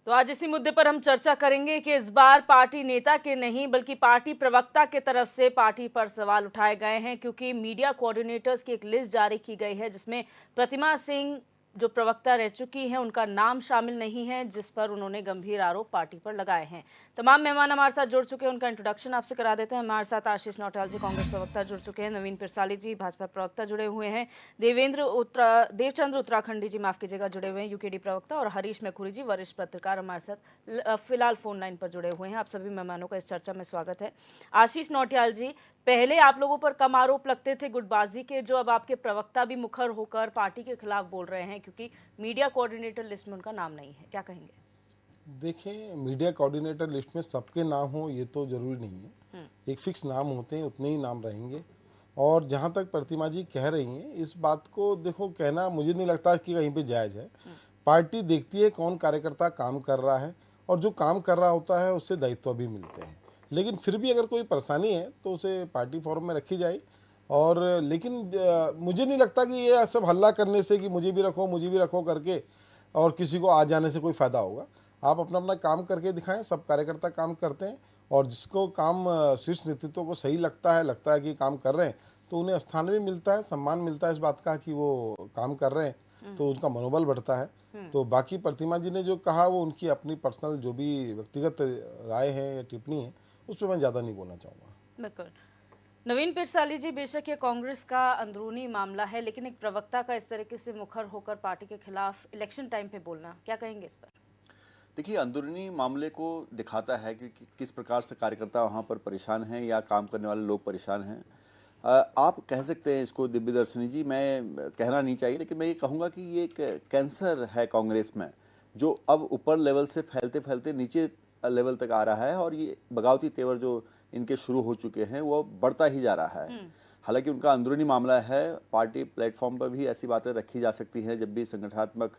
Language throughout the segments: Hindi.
तो आज इसी मुद्दे पर हम चर्चा करेंगे कि इस बार पार्टी नेता के नहीं बल्कि पार्टी प्रवक्ता के तरफ से पार्टी पर सवाल उठाए गए हैं, क्योंकि मीडिया कोऑर्डिनेटर्स की एक लिस्ट जारी की गई है जिसमें प्रतिमा सिंह जो प्रवक्ता रह चुकी हैं उनका नाम शामिल नहीं है, जिस पर उन्होंने गंभीर आरोप पार्टी पर लगाए हैं। तमाम मेहमान हमारे साथ जुड़ चुके हैं, उनका इंट्रोडक्शन आपसे करा देते हैं। हमारे साथ आशीष नौटियाल जी कांग्रेस प्रवक्ता जुड़ चुके हैं, नवीन पिरसाली जी भाजपा प्रवक्ता जुड़े हुए हैं, देवचंद्र उत्तराखंडी जी माफ कीजिएगा जुड़े हुए हैं यूकेडी प्रवक्ता, और हरीश मैखुरी जी वरिष्ठ पत्रकार हमारे साथ फिलहाल फोन लाइन पर जुड़े हुए हैं। आप सभी मेहमानों का इस चर्चा में स्वागत है। आशीष नौटियाल जी, पहले आप लोगों पर कम आरोप लगते थे गुटबाजी के, जो अब आपके प्रवक्ता भी मुखर होकर पार्टी के खिलाफ बोल रहे हैं क्योंकि मीडिया कोऑर्डिनेटर लिस्ट में उनका नाम नहीं है, क्या कहेंगे? देखिए, मीडिया कोऑर्डिनेटर लिस्ट में सबके नाम हो ये तो जरूरी नहीं है। एक फिक्स नाम होते हैं, उतने ही नाम रहेंगे। और जहाँ तक प्रतिमा जी कह रही हैं, इस बात को देखो कहना मुझे नहीं लगता कि कहीं पे जायज़ है। पार्टी देखती है कौन कार्यकर्ता काम कर रहा है, और जो काम कर रहा होता है उससे दायित्व भी मिलते हैं। लेकिन फिर भी अगर कोई परेशानी है तो उसे पार्टी फोरम में रखी जाए। और लेकिन मुझे नहीं लगता कि ये सब हल्ला करने से कि मुझे भी रखो करके और किसी को आ जाने से कोई फ़ायदा होगा। आप अपना अपना काम करके दिखाएं, सब कार्यकर्ता काम करते हैं, और जिसको काम शीर्ष नेतृत्व को सही लगता है कि काम कर रहे हैं, तो उन्हें स्थान भी मिलता है, सम्मान मिलता है इस बात का कि वो काम कर रहे हैं, तो उनका मनोबल बढ़ता है। तो बाकी प्रतिमा जी ने जो कहा वो उनकी अपनी पर्सनल जो भी व्यक्तिगत राय है या टिप्पणी है, उस पर मैं ज़्यादा नहीं बोलना चाहूँगा। बिल्कुल। नवीन पिरसाली जी, बेशक ये कांग्रेस का अंदरूनी मामला है, लेकिन एक प्रवक्ता का इस तरीके से मुखर होकर पार्टी के खिलाफ इलेक्शन टाइम पे बोलना, क्या कहेंगे इस पर? देखिए, अंदरूनी मामले को दिखाता है कि किस प्रकार से कार्यकर्ता वहाँ पर परेशान हैं या काम करने वाले लोग परेशान हैं। आप कह सकते हैं इसको दिव्य दर्शनी जी, मैं कहना नहीं चाहिए, लेकिन मैं ये कहूँगा कि ये एक कैंसर है कांग्रेस में, जो अब ऊपर लेवल से फैलते फैलते नीचे लेवल तक आ रहा है, और ये बगावती तेवर जो इनके शुरू हो चुके हैं वो बढ़ता ही जा रहा है। हालांकि उनका अंदरूनी मामला है, पार्टी प्लेटफॉर्म पर भी ऐसी बातें रखी जा सकती हैं जब भी संगठनात्मक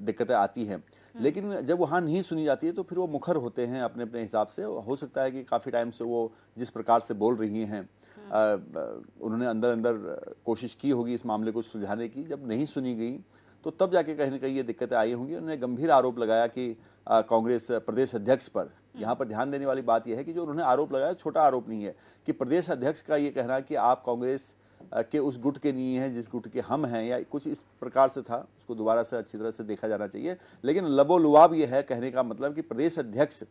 दिक्कतें आती हैं, लेकिन जब वहाँ नहीं सुनी जाती है तो फिर वो मुखर होते हैं अपने अपने हिसाब से। हो सकता है कि काफ़ी टाइम से वो जिस प्रकार से बोल रही हैं, उन्होंने अंदर अंदर कोशिश की होगी इस मामले को सुलझाने की, जब नहीं सुनी गई तो तब जाके कहीं ना कहीं ये दिक्कतें आई होंगी। उन्होंने गंभीर आरोप लगाया कि कांग्रेस प्रदेश अध्यक्ष पर, यहाँ पर ध्यान देने वाली बात यह है कि जो उन्होंने आरोप लगाया छोटा आरोप नहीं है, कि प्रदेश अध्यक्ष का ये कहना कि आप कांग्रेस के उस गुट के नहीं हैं जिस गुट के हम हैं, या कुछ इस प्रकार से था, उसको दोबारा से अच्छी तरह से देखा जाना चाहिए। लेकिन लबोलुआब ये है कहने का मतलब कि प्रदेश अध्यक्ष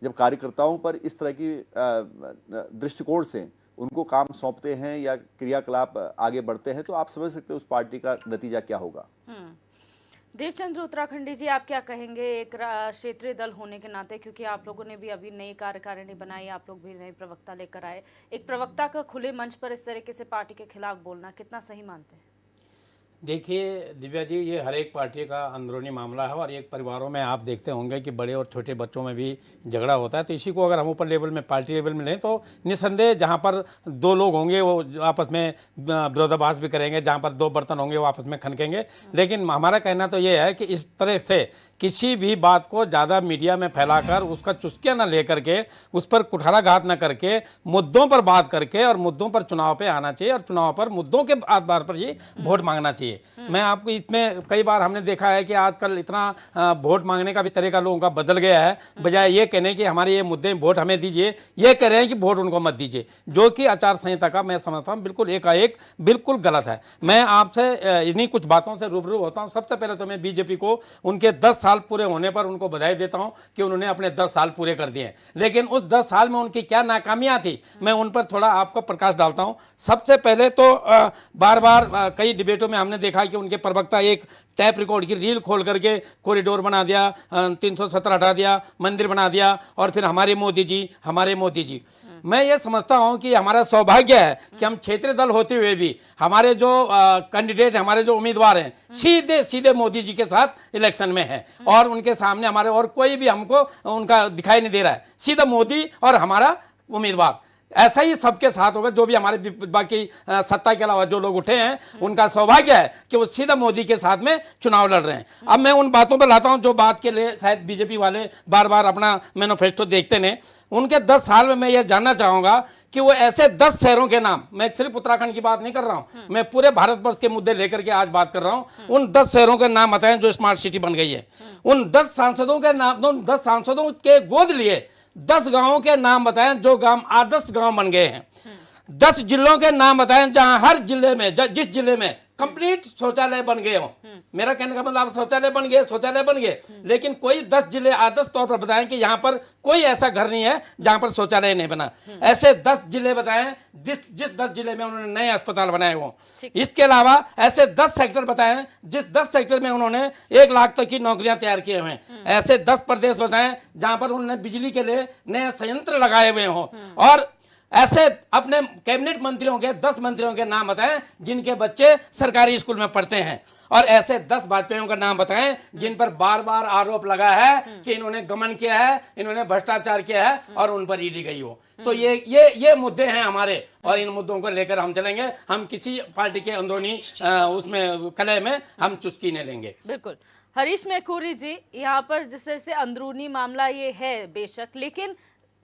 जब कार्यकर्ताओं पर इस तरह की दृष्टिकोण से उनको काम सौंपते हैं या क्रियाकलाप आगे बढ़ते हैं, तो आप समझ सकते हैं उस पार्टी का नतीजा क्या होगा। देवचंद्र उत्तराखंडी जी, आप क्या कहेंगे एक क्षेत्रीय दल होने के नाते, क्योंकि आप लोगों ने भी अभी नई कार्यकारिणी बनाई, आप लोग भी नए प्रवक्ता लेकर आए, एक प्रवक्ता का खुले मंच पर इस तरीके से पार्टी के खिलाफ बोलना कितना सही मानते हैं? देखिए दिव्या जी, ये हर एक पार्टी का अंदरूनी मामला है, और एक परिवारों में आप देखते होंगे कि बड़े और छोटे बच्चों में भी झगड़ा होता है। तो इसी को अगर हम ऊपर लेवल में, पार्टी लेवल में लें, तो निस्संदेह जहाँ पर दो लोग होंगे वो आपस में विरोधाभास भी करेंगे, जहाँ पर दो बर्तन होंगे वो आपस में खनकेंगे। लेकिन हमारा कहना तो ये है कि इस तरह से किसी भी बात को ज़्यादा मीडिया में फैलाकर उसका चुस्किया न लेकर के, उस पर कुठाराघात न करके, मुद्दों पर बात करके और मुद्दों पर चुनाव पे आना चाहिए, और चुनाव पर मुद्दों के आधार पर ही वोट मांगना चाहिए। मैं आपको इसमें कई बार हमने देखा है कि आजकल इतना वोट मांगने का भी तरीका लोगों का बदल गया है। बजाय ये कहने कि हमारे ये मुद्दे वोट हमें दीजिए, ये कह रहे हैं कि वोट उनको मत दीजिए, जो कि आचार संहिता का मैं समझता हूँ बिल्कुल एकाएक बिल्कुल गलत है। मैं आपसे इन्हीं कुछ बातों से रूबरू होता हूँ। सबसे पहले तो मैं बीजेपी को उनके 10 साल पूरे होने पर उनको बधाई देता हूं कि उन्होंने अपने 10 साल पूरे कर दिए। लेकिन उस 10 साल में उनकी क्या नाकामियां थी, मैं उन पर थोड़ा आपको प्रकाश डालता हूं। सबसे पहले तो बार बार कई डिबेटों में हमने देखा कि उनके प्रवक्ता एक टैप रिकॉर्ड की रील खोल करके कॉरिडोर बना दिया, 317 हटा दिया, मंदिर बना दिया, और फिर हमारे मोदी जी। मैं ये समझता हूं कि हमारा सौभाग्य है कि हम क्षेत्रीय दल होते हुए भी हमारे जो कैंडिडेट, हमारे जो उम्मीदवार हैं, सीधे सीधे मोदी जी के साथ इलेक्शन में हैं, और उनके सामने हमारे और कोई भी हमको उनका दिखाई नहीं दे रहा है, सीधा मोदी और हमारा उम्मीदवार। ऐसा ही सबके साथ होगा। जो भी हमारे बाकी सत्ता के अलावा जो लोग उठे हैं, उनका सौभाग्य है कि वो सीधा मोदी के साथ में चुनाव लड़ रहे हैं। अब मैं उन बातों पर लाता हूं जो बात के लिए शायद बीजेपी वाले बार बार अपना मैनिफेस्टो देखते ने। उनके 10 साल में मैं ये जानना चाहूंगा कि वो ऐसे 10 शहरों के नाम, मैं सिर्फ उत्तराखंड की बात नहीं कर रहा हूं, मैं पूरे भारतवर्ष के मुद्दे लेकर के आज बात कर रहा हूं। उन 10 शहरों के नाम बताएं जो स्मार्ट सिटी बन गई है। उन 10 सांसदों के नाम, उन 10 सांसदों के गोद लिए 10 गांवों के नाम बताएं जो गांव आदर्श गांव बन गए हैं। 10 जिलों के नाम बताएं जहां हर जिले में, जिस जिले में कंप्लीट शौचालय बन गए हो। मेरा कहने का मतलब शौचालय बन गए, लेकिन कोई 10 जिले आदर्श तौर पर बताएं कि यहां पर कोई ऐसा घर नहीं है जहां पर शौचालय नहीं बना। ऐसे 10 जिले बताएं जिस 10 जिले में उन्होंने नए अस्पताल बनाए हो। इसके अलावा ऐसे 10 सेक्टर बताएं जिस 10 सेक्टर में उन्होंने 1 लाख तक की नौकरियां तैयार किए हुए हैं। ऐसे 10 प्रदेश बताएं जहां पर उन्होंने बिजली के लिए नए संयंत्र लगाए हुए हों। और ऐसे अपने कैबिनेट मंत्रियों के 10 मंत्रियों के नाम बताएं जिनके बच्चे सरकारी स्कूल में पढ़ते हैं। और ऐसे 10 वाजपेयियों का नाम बताएं जिन पर बार बार आरोप लगा है कि इन्होंने गमन किया है, इन्होंने भ्रष्टाचार किया है और उन पर ईडी गई हो। तो ये मुद्दे हैं हमारे, और इन मुद्दों को लेकर हम चलेंगे। हम किसी पार्टी के अंदरूनी उसमें कलह में हम चुस्की नहीं लेंगे। बिल्कुल। हरीश मैखुरी जी, यहाँ पर जिस तरह से अंदरूनी मामला ये है बेशक, लेकिन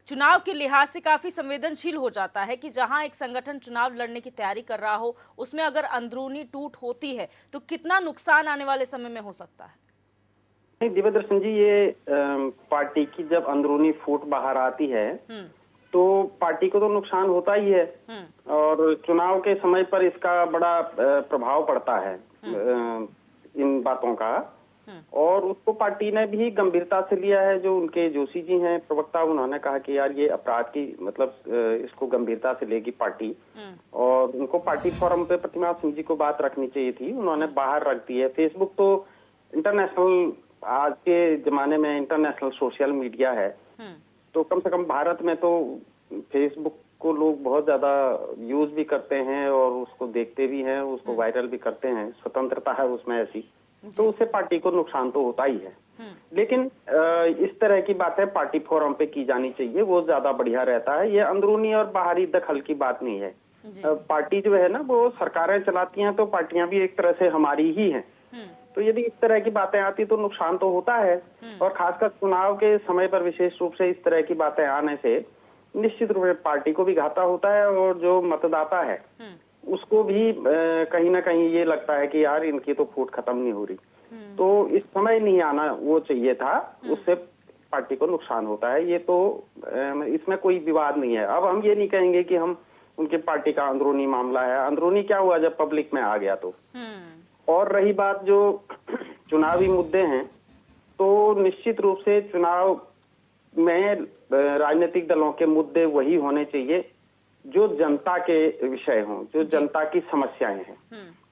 चुनाव के लिहाज से काफी संवेदनशील हो जाता है कि जहां एक संगठन चुनाव लड़ने की तैयारी कर रहा हो, उसमें अगर अंदरूनी टूट होती है तो कितना नुकसान आने वाले समय में हो सकता है? नहीं दिव्य दर्शन जी, ये पार्टी की जब अंदरूनी फूट बाहर आती है तो पार्टी को तो नुकसान होता ही है, और चुनाव के समय पर इसका बड़ा प्रभाव पड़ता है इन बातों का। और उसको पार्टी ने भी गंभीरता से लिया है। जो उनके जोशी जी हैं प्रवक्ता, उन्होंने कहा कि यार ये अपराध की मतलब इसको गंभीरता से लेगी पार्टी, और उनको पार्टी फोरम पे प्रतिमा सिंह जी को बात रखनी चाहिए थी, उन्होंने बाहर रख दी है। फेसबुक तो इंटरनेशनल, आज के जमाने में इंटरनेशनल सोशल मीडिया है, तो कम से कम भारत में तो फेसबुक को लोग बहुत ज्यादा यूज भी करते हैं और उसको देखते भी हैं, उसको वायरल भी करते हैं, स्वतंत्रता है उसमें ऐसी, तो उससे पार्टी को नुकसान तो होता ही है। लेकिन इस तरह की बातें पार्टी फोरम पे की जानी चाहिए, वो ज्यादा बढ़िया रहता है। ये अंदरूनी और बाहरी दखल की बात नहीं है। पार्टी जो है ना, वो सरकारें चलाती हैं, तो पार्टियां भी एक तरह से हमारी ही हैं। तो यदि इस तरह की बातें आती तो नुकसान तो होता है, और खासकर चुनाव के समय पर विशेष रूप से इस तरह की बातें आने से निश्चित रूप से पार्टी को भी घाटा होता है, और जो मतदाता है उसको भी कहीं ना कहीं ये लगता है कि यार इनकी तो फूट खत्म नहीं हो रही। तो इस समय नहीं आना वो चाहिए था, उससे पार्टी को नुकसान होता है। ये तो इसमें कोई विवाद नहीं है। अब हम ये नहीं कहेंगे कि हम उनके पार्टी का अंदरूनी मामला है। अंदरूनी क्या हुआ जब पब्लिक में आ गया तो। और रही बात जो चुनावी मुद्दे हैं, तो निश्चित रूप से चुनाव में राजनीतिक दलों के मुद्दे वही होने चाहिए जो जनता के विषय हों, जो जनता की समस्याएं हैं,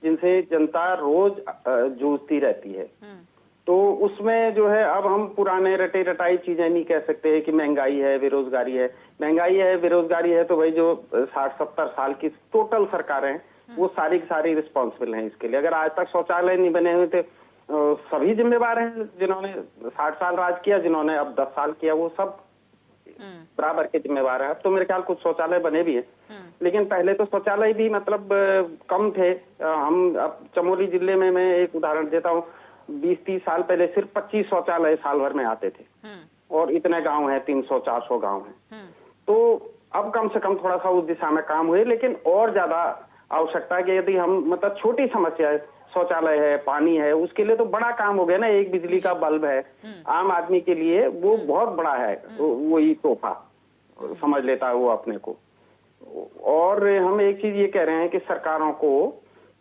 जिनसे जनता रोज जूझती रहती है। तो उसमें जो है, अब हम पुराने रटे रटाई चीजें नहीं कह सकते कि महंगाई है, बेरोजगारी है। महंगाई है, बेरोजगारी है, तो भाई जो 60-70 साल की टोटल सरकारें हैं वो सारी की सारी रिस्पॉन्सिबल हैं इसके लिए। अगर आज तक शौचालय नहीं बने हुए थे, सभी जिम्मेवार हैं। जिन्होंने 60 साल राज किया, जिन्होंने अब 10 साल किया, वो सब बराबर के जिम्मेवार है। अब तो मेरे ख्याल कुछ शौचालय बने भी हैं, लेकिन पहले तो शौचालय भी मतलब कम थे। हम अब चमोली जिले में, मैं एक उदाहरण देता हूँ, 20-30 साल पहले सिर्फ 25 शौचालय साल भर में आते थे, और इतने गांव हैं, 300-400 गांव हैं। तो अब कम से कम थोड़ा सा उस दिशा में काम हुए, लेकिन और ज्यादा आवश्यकता है कि यदि हम मतलब छोटी समस्या है, शौचालय है, पानी है, उसके लिए तो बड़ा काम हो गया ना। एक बिजली का बल्ब है, आम आदमी के लिए वो बहुत बड़ा है, वही तोहफा समझ लेता है वो अपने को। और हम एक चीज ये कह रहे हैं कि सरकारों को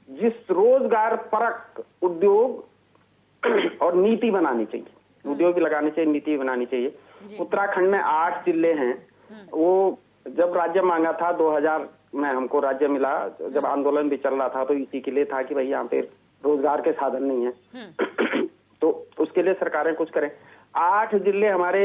जिस रोजगार परक उद्योग और नीति बनानी चाहिए, उद्योग भी लगानी चाहिए, नीति भी बनानी चाहिए। उत्तराखंड में 8 जिले हैं। वो जब राज्य मांगा था 2000 में, हमको राज्य मिला, जब आंदोलन भी चल रहा था, तो इसी के लिए था कि भाई यहाँ पे रोजगार के साधन नहीं है। तो उसके लिए सरकारें कुछ करें। 8 जिले हमारे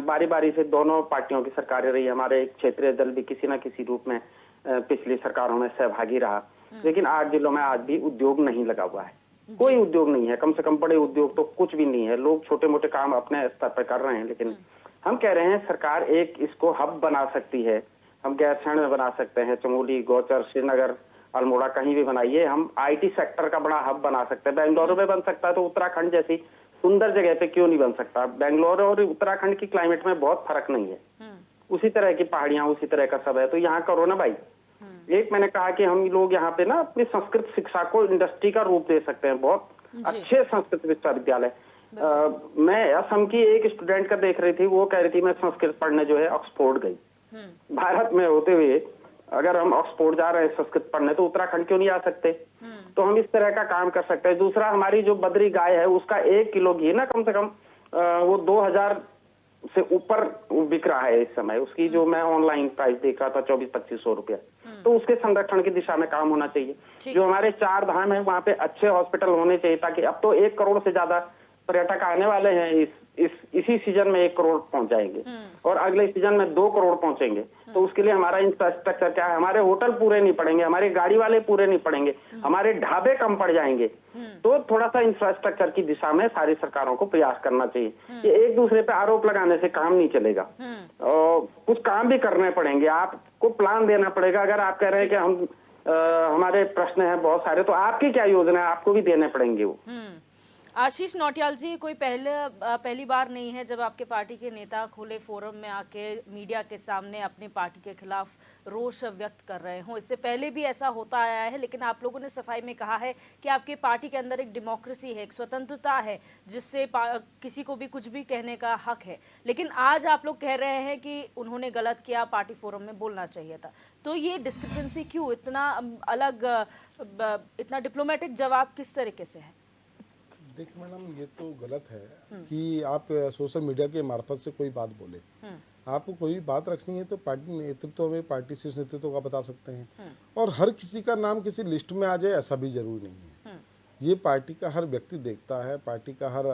बारी बारी से दोनों पार्टियों की सरकारें रही। हमारे क्षेत्रीय दल भी किसी न किसी रूप में पिछली सरकारों में सहभागी रहा, लेकिन 8 जिलों में आज भी उद्योग नहीं लगा हुआ है। कोई उद्योग नहीं है, कम से कम बड़े उद्योग तो कुछ भी नहीं है। लोग छोटे मोटे काम अपने स्तर पर कर रहे हैं, लेकिन हम कह रहे हैं सरकार एक इसको हब बना सकती है, हम गैरसैंण में बना सकते हैं, चमोली, गौचर, श्रीनगर, अल्मोड़ा, कहीं भी बनाइए। हम आईटी सेक्टर का बड़ा हब बना सकते हैं। बेंगलुरु में बन सकता है तो उत्तराखंड जैसी सुंदर जगह पे क्यों नहीं बन सकता? बेंगलुरु और उत्तराखंड की क्लाइमेट में बहुत फर्क नहीं है, उसी तरह की पहाड़ियां, उसी तरह का सब है, तो यहाँ करो ना भाई। एक मैंने कहा कि हम लोग यहाँ पे ना अपनी संस्कृत शिक्षा को इंडस्ट्री का रूप दे सकते हैं। बहुत अच्छे संस्कृत विश्वविद्यालय। मैं असम की एक स्टूडेंट का देख रही थी, वो कह रही थी मैं संस्कृत पढ़ने जो है ऑक्सफोर्ड गई। भारत में होते हुए अगर हम ऑक्सफोर्ड जा रहे हैं संस्कृत पढ़ने, तो उत्तराखंड क्यों नहीं आ सकते? तो हम इस तरह का काम कर सकते हैं। दूसरा, हमारी जो बद्री गाय है उसका 1 किलो घी ना कम से कम वो 2000 से ऊपर बिक रहा है इस समय। उसकी जो मैं ऑनलाइन प्राइस देख रहा था 2400-2500 रुपया। तो उसके संरक्षण की दिशा में काम होना चाहिए। जो हमारे 4 धाम है वहाँ पे अच्छे हॉस्पिटल होने चाहिए, ताकि अब तो 1 करोड़ से ज्यादा पर्यटक आने वाले हैं। इसी सीजन में 1 करोड़ पहुंच जाएंगे और अगले सीजन में 2 करोड़ पहुंचेंगे। तो उसके लिए हमारा इंफ्रास्ट्रक्चर क्या है? हमारे होटल पूरे नहीं पड़ेंगे, हमारे गाड़ी वाले पूरे नहीं पड़ेंगे, हमारे ढाबे कम पड़ जाएंगे। तो थोड़ा सा इंफ्रास्ट्रक्चर की दिशा में सारी सरकारों को प्रयास करना चाहिए। कि एक दूसरे पे आरोप लगाने से काम नहीं चलेगा, और कुछ काम भी करने पड़ेंगे। आपको प्लान देना पड़ेगा। अगर आप कह रहे हैं कि हम हमारे प्रश्न हैं बहुत सारे, तो आपकी क्या योजना है? आपको भी देने पड़ेंगे वो। आशीष नौटियाल जी, कोई पहली बार नहीं है जब आपके पार्टी के नेता खुले फोरम में आके मीडिया के सामने अपनी पार्टी के खिलाफ रोष व्यक्त कर रहे हों। इससे पहले भी ऐसा होता आया है, लेकिन आप लोगों ने सफाई में कहा है कि आपकी पार्टी के अंदर एक डेमोक्रेसी है, एक स्वतंत्रता है, जिससे किसी को भी कुछ भी कहने का हक है। लेकिन आज आप लोग कह रहे हैं कि उन्होंने गलत किया, पार्टी फोरम में बोलना चाहिए था। तो ये डिस्क्रिपेंसी क्यों? इतना अलग, इतना डिप्लोमेटिक जवाब किस तरीके से है? देखिए मैडम, ये तो गलत है कि आप सोशल मीडिया के मार्फत से कोई बात बोले। आपको कोई भी बात रखनी है तो पार्टी नेतृत्व में, पार्टी शीर्ष नेतृत्व का बता सकते हैं। और हर किसी का नाम किसी लिस्ट में आ जाए ऐसा भी जरूरी नहीं है। ये पार्टी का हर व्यक्ति देखता है, पार्टी का हर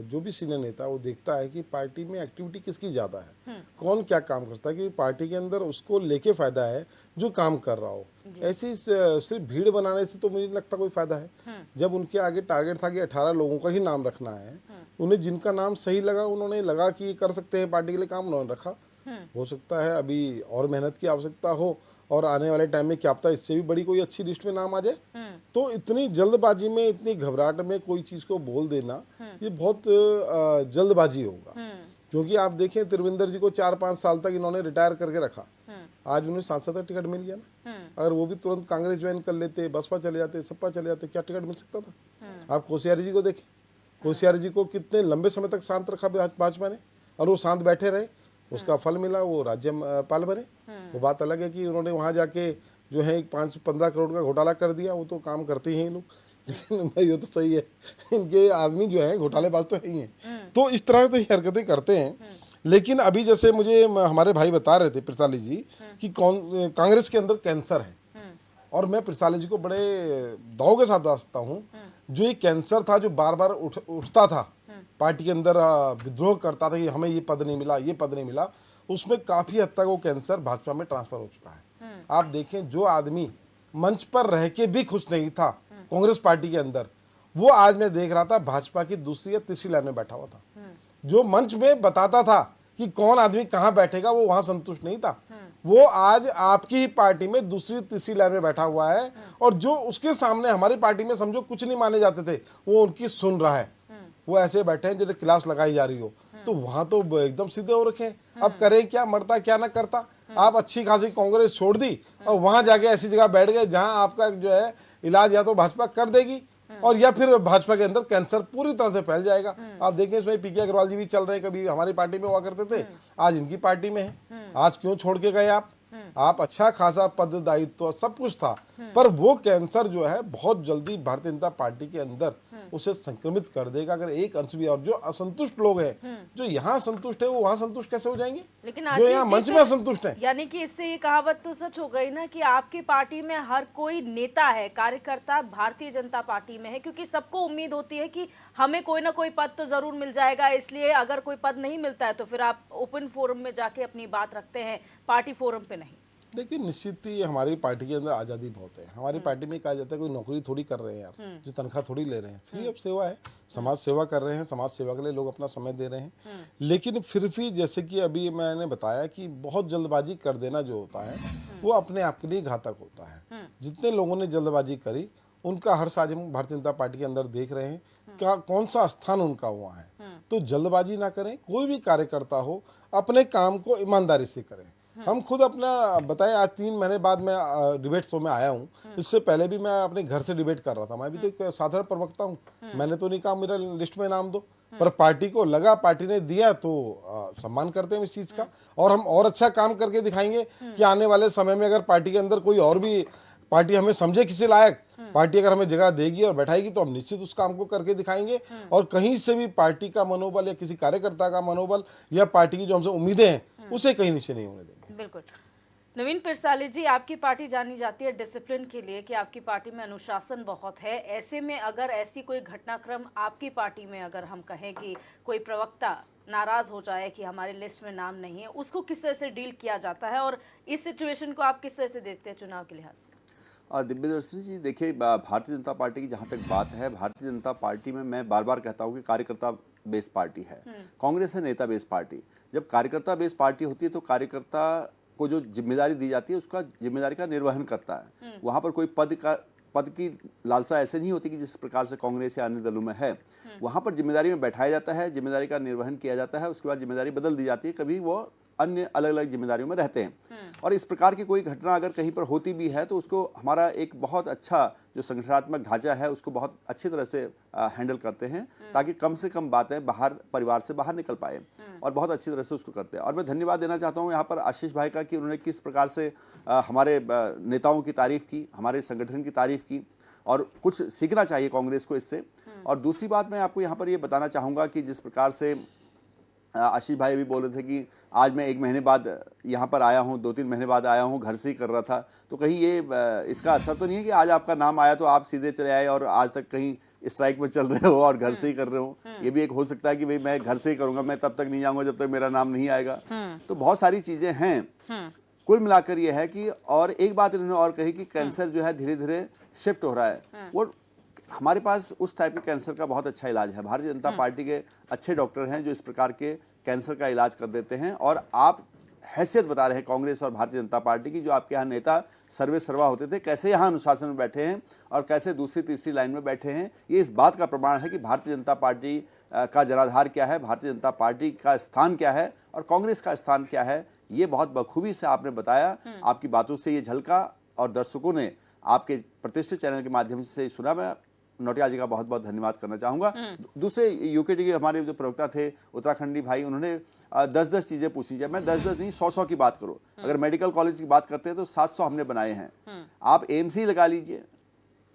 जो भी सीनियर नेता वो देखता है कि पार्टी में एक्टिविटी किसकी ज़्यादा है, कौन क्या काम करता है, कि पार्टी के अंदर उसको लेके फायदा है जो काम कर रहा हो। ऐसी सिर्फ भीड़ बनाने से तो मुझे नहीं लगता कोई फायदा है। जब उनके आगे टारगेट था कि 18 लोगों का ही नाम रखना है, उन्हें जिनका नाम सही लगा उन्होंने लगा कि कर सकते हैं पार्टी के लिए काम, उन्होंने रखा। हो सकता है अभी और मेहनत की आवश्यकता हो और आने वाले टाइम में क्या पता इससे भी बड़ी कोई अच्छी लिस्ट में नाम आ जाए। तो इतनी जल्दबाजी में, इतनी घबराहट में कोई चीज को बोल देना ये बहुत जल्दबाजी होगा। क्योंकि आप देखें त्रिवेंद्र जी को 4-5 साल तक इन्होंने रिटायर करके रखा, आज उन्हें सांसद का टिकट मिल गया ना। अगर वो भी तुरंत कांग्रेस ज्वाइन कर लेते, बसपा चले जाते, सपा चले जाते, क्या टिकट मिल सकता था? आप कोश्यारी जी को देखें, कोश्यारी जी को कितने लंबे समय तक शांत रखा भाजपा ने, और वो शांत बैठे रहे, उसका फल मिला, वो राज्यपाल बने। वो बात अलग है कि उन्होंने वहां जाके जो है 5-15 करोड़ का घोटाला कर दिया, वो तो काम करते हैं लोग। लेकिन भाई ये तो सही है, इनके आदमी जो है घोटालेबाज तो है ही हैं। तो इस तरह की हरकतें करते हैं। लेकिन अभी जैसे मुझे हमारे भाई बता रहे थे प्रसाली जी कि कांग्रेस के अंदर कैंसर है, और मैं प्रसाली जी को बड़े दाव के साथ बताता हूँ, जो ये कैंसर था जो बार बार उठता था पार्टी के अंदर, विद्रोह करता था कि हमें ये पद नहीं मिला, ये पद नहीं मिला, उसमें काफी हद तक वो कैंसर भाजपा में ट्रांसफर हो चुका है। आप देखें, जो आदमी मंच पर रह के भी खुश नहीं था कांग्रेस पार्टी के अंदर, वो आज मैं देख रहा था भाजपा की दूसरी या तीसरी लाइन में बैठा हुआ था। जो मंच में बताता था कि कौन आदमी कहाँ बैठेगा, वो वहां संतुष्ट नहीं था, वो आज आपकी ही पार्टी में दूसरी तीसरी लाइन में बैठा हुआ है। और जो उसके सामने हमारी पार्टी में समझो कुछ नहीं माने जाते थे, वो उनकी सुन रहा है। वो ऐसे बैठे हैं जैसे क्लास लगाई जा रही हो। तो वहां तो एकदम सीधे हो रखे हैं। अब करे क्या, मरता क्या ना करता। आप अच्छी खासी कांग्रेस छोड़ दी और वहां जाके ऐसी जगह बैठ गए जहां आपका जो है इलाज या तो भाजपा कर देगी, और या फिर भाजपा के अंदर कैंसर पूरी तरह से फैल जाएगा। आप देखें, इसमें पीके अग्रवाल जी भी चल रहे हैं, कभी हमारी पार्टी में हुआ करते थे, आज इनकी पार्टी में है। आज क्यों छोड़ के गए आप अच्छा खासा पद, दायित्व सब कुछ था, पर वो कैंसर जो है बहुत जल्दी भारतीय जनता पार्टी के अंदर उसे संक्रमित कर देगा। अगर एक अंश भी, और जो असंतुष्ट लोग हैं, जो यहाँ संतुष्ट है वो वहां संतुष्ट कैसे हो जाएंगे, लेकिन जो यहाँ मंच में असंतुष्ट है। यानी कि इससे ये कहावत तो सच हो गई ना कि आपकी पार्टी में हर कोई नेता है, कार्यकर्ता भारतीय जनता पार्टी में है, क्योंकि सबको उम्मीद होती है कि हमें कोई ना कोई पद तो जरूर मिल जाएगा। इसलिए अगर कोई पद नहीं मिलता है तो फिर आप ओपन फोरम में जाके अपनी बात रखते हैं, पार्टी फोरम पे नहीं। देखिए निश्चित ही हमारी पार्टी के अंदर आज़ादी बहुत है। हमारी पार्टी में कहा जाता है कोई नौकरी थोड़ी कर रहे हैं यार, जो तनख्वाह थोड़ी ले रहे हैं, फ्री ऑफ सेवा है, समाज सेवा कर रहे हैं, समाज सेवा के लिए लोग अपना समय दे रहे हैं। लेकिन फिर भी जैसे कि अभी मैंने बताया कि बहुत जल्दबाजी कर देना जो होता है वो अपने आप के लिए घातक होता है। जितने लोगों ने जल्दबाजी करी उनका हर्ष आज हम भारतीय जनता पार्टी के अंदर देख रहे हैं, क्या कौन सा स्थान उनका हुआ है। तो जल्दबाजी ना करें, कोई भी कार्यकर्ता हो अपने काम को ईमानदारी से करें। हम खुद अपना बताएं, आज 3 महीने बाद मैं डिबेट शो में आया हूँ। इससे पहले भी मैं अपने घर से डिबेट कर रहा था। मैं भी तो एक साधारण प्रवक्ता हूँ, मैंने तो नहीं कहा मेरा लिस्ट में नाम दो, पर पार्टी को लगा, पार्टी ने दिया तो सम्मान करते हैं इस चीज का। और हम और अच्छा काम करके दिखाएंगे कि आने वाले समय में अगर पार्टी के अंदर कोई और भी पार्टी हमें समझे किसी लायक, पार्टी अगर हमें जगह देगी और बैठाएगी तो हम निश्चित उस काम को करके दिखाएंगे। और कहीं से भी पार्टी का मनोबल या किसी कार्यकर्ता का मनोबल या पार्टी की जो हमसे उम्मीदें हैं उसे कहीं नीचे नहीं होने देंगे। बिल्कुल। नवीन पिरसाली जी, आपकी पार्टी जानी जाती है डिसिप्लिन के लिए कि आपकी पार्टी में अनुशासन बहुत है। ऐसे में अगर ऐसी कोई घटनाक्रम आपकी पार्टी में अगर हम कहें कि कोई प्रवक्ता नाराज हो जाए कि हमारे लिस्ट में नाम नहीं है, उसको किस तरह से डील किया जाता है और इस सिचुएशन को आप किस तरह से देखते हैं चुनाव के लिहाज से? दिव्यदर्शनी जी, देखिए भारतीय जनता पार्टी की जहाँ तक बात है, भारतीय जनता पार्टी में मैं बार बार कहता हूँ कि कार्यकर्ता बेस पार्टी है। कांग्रेस है नेता बेस पार्टी। जब कार्यकर्ता बेस पार्टी होती है तो कार्यकर्ता को जो जिम्मेदारी दी जाती है उसका जिम्मेदारी का निर्वहन करता है। वहाँ पर कोई पद की लालसा ऐसे नहीं होती कि जिस प्रकार से कांग्रेस या अन्य दलों में है। वहाँ पर जिम्मेदारी में बैठाया जाता है, जिम्मेदारी का निर्वहन किया जाता है, उसके बाद जिम्मेदारी बदल दी जाती है, कभी वो अन्य अलग अलग जिम्मेदारियों में रहते हैं। और इस प्रकार की कोई घटना अगर कहीं पर होती भी है तो उसको हमारा एक बहुत अच्छा जो संगठनात्मक ढांचा है उसको बहुत अच्छी तरह से हैंडल करते हैं, ताकि कम से कम बातें बाहर परिवार से बाहर निकल पाए, और बहुत अच्छी तरह से उसको करते हैं। और मैं धन्यवाद देना चाहता हूँ यहाँ पर आशीष भाई का कि उन्होंने किस प्रकार से हमारे नेताओं की तारीफ की, हमारे संगठन की तारीफ की, और कुछ सीखना चाहिए कांग्रेस को इससे। और दूसरी बात मैं आपको यहाँ पर ये बताना चाहूँगा कि जिस प्रकार से आशीष भाई भी बोल रहे थे कि आज मैं 1 महीने बाद यहाँ पर आया हूँ, 2-3 महीने बाद आया हूँ, घर से ही कर रहा था, तो कहीं ये इसका असर तो नहीं है कि आज आपका नाम आया तो आप सीधे चले आए और आज तक कहीं स्ट्राइक में चल रहे हो और घर से ही कर रहे हो। ये भी एक हो सकता है कि भाई मैं घर से ही करूँगा, मैं तब तक नहीं जाऊँगा जब तक मेरा नाम नहीं आएगा। तो बहुत सारी चीज़ें हैं। कुल मिलाकर ये है कि, और एक बात इन्होंने और कही कि कैंसर जो है धीरे धीरे शिफ्ट हो रहा है। वो हमारे पास उस टाइप के कैंसर का बहुत अच्छा इलाज है। भारतीय जनता पार्टी के अच्छे डॉक्टर हैं जो इस प्रकार के कैंसर का इलाज कर देते हैं। और आप हैसियत बता रहे हैं कांग्रेस और भारतीय जनता पार्टी की, जो आपके यहाँ नेता सर्वे सर्वा होते थे, कैसे यहाँ अनुशासन में बैठे हैं और कैसे दूसरी तीसरी लाइन में बैठे हैं। ये इस बात का प्रमाण है कि भारतीय जनता पार्टी का जनाधार क्या है, भारतीय जनता पार्टी का स्थान क्या है और कांग्रेस का स्थान क्या है। ये बहुत बखूबी से आपने बताया, आपकी बातों से ये झलका और दर्शकों ने आपके प्रतिष्ठित चैनल के माध्यम से सुना। मैं नोटियाल जी का बहुत बहुत धन्यवाद करना चाहूँगा। दूसरे यूकेटी के हमारे जो प्रवक्ता थे उत्तराखंडी भाई, उन्होंने 10-10 चीज़ें पूछी। जब मैं 10-10 नहीं 100-100 की बात करूँ, अगर मेडिकल कॉलेज की बात करते हैं तो 700 हमने बनाए हैं। आप एम्स ही लगा लीजिए,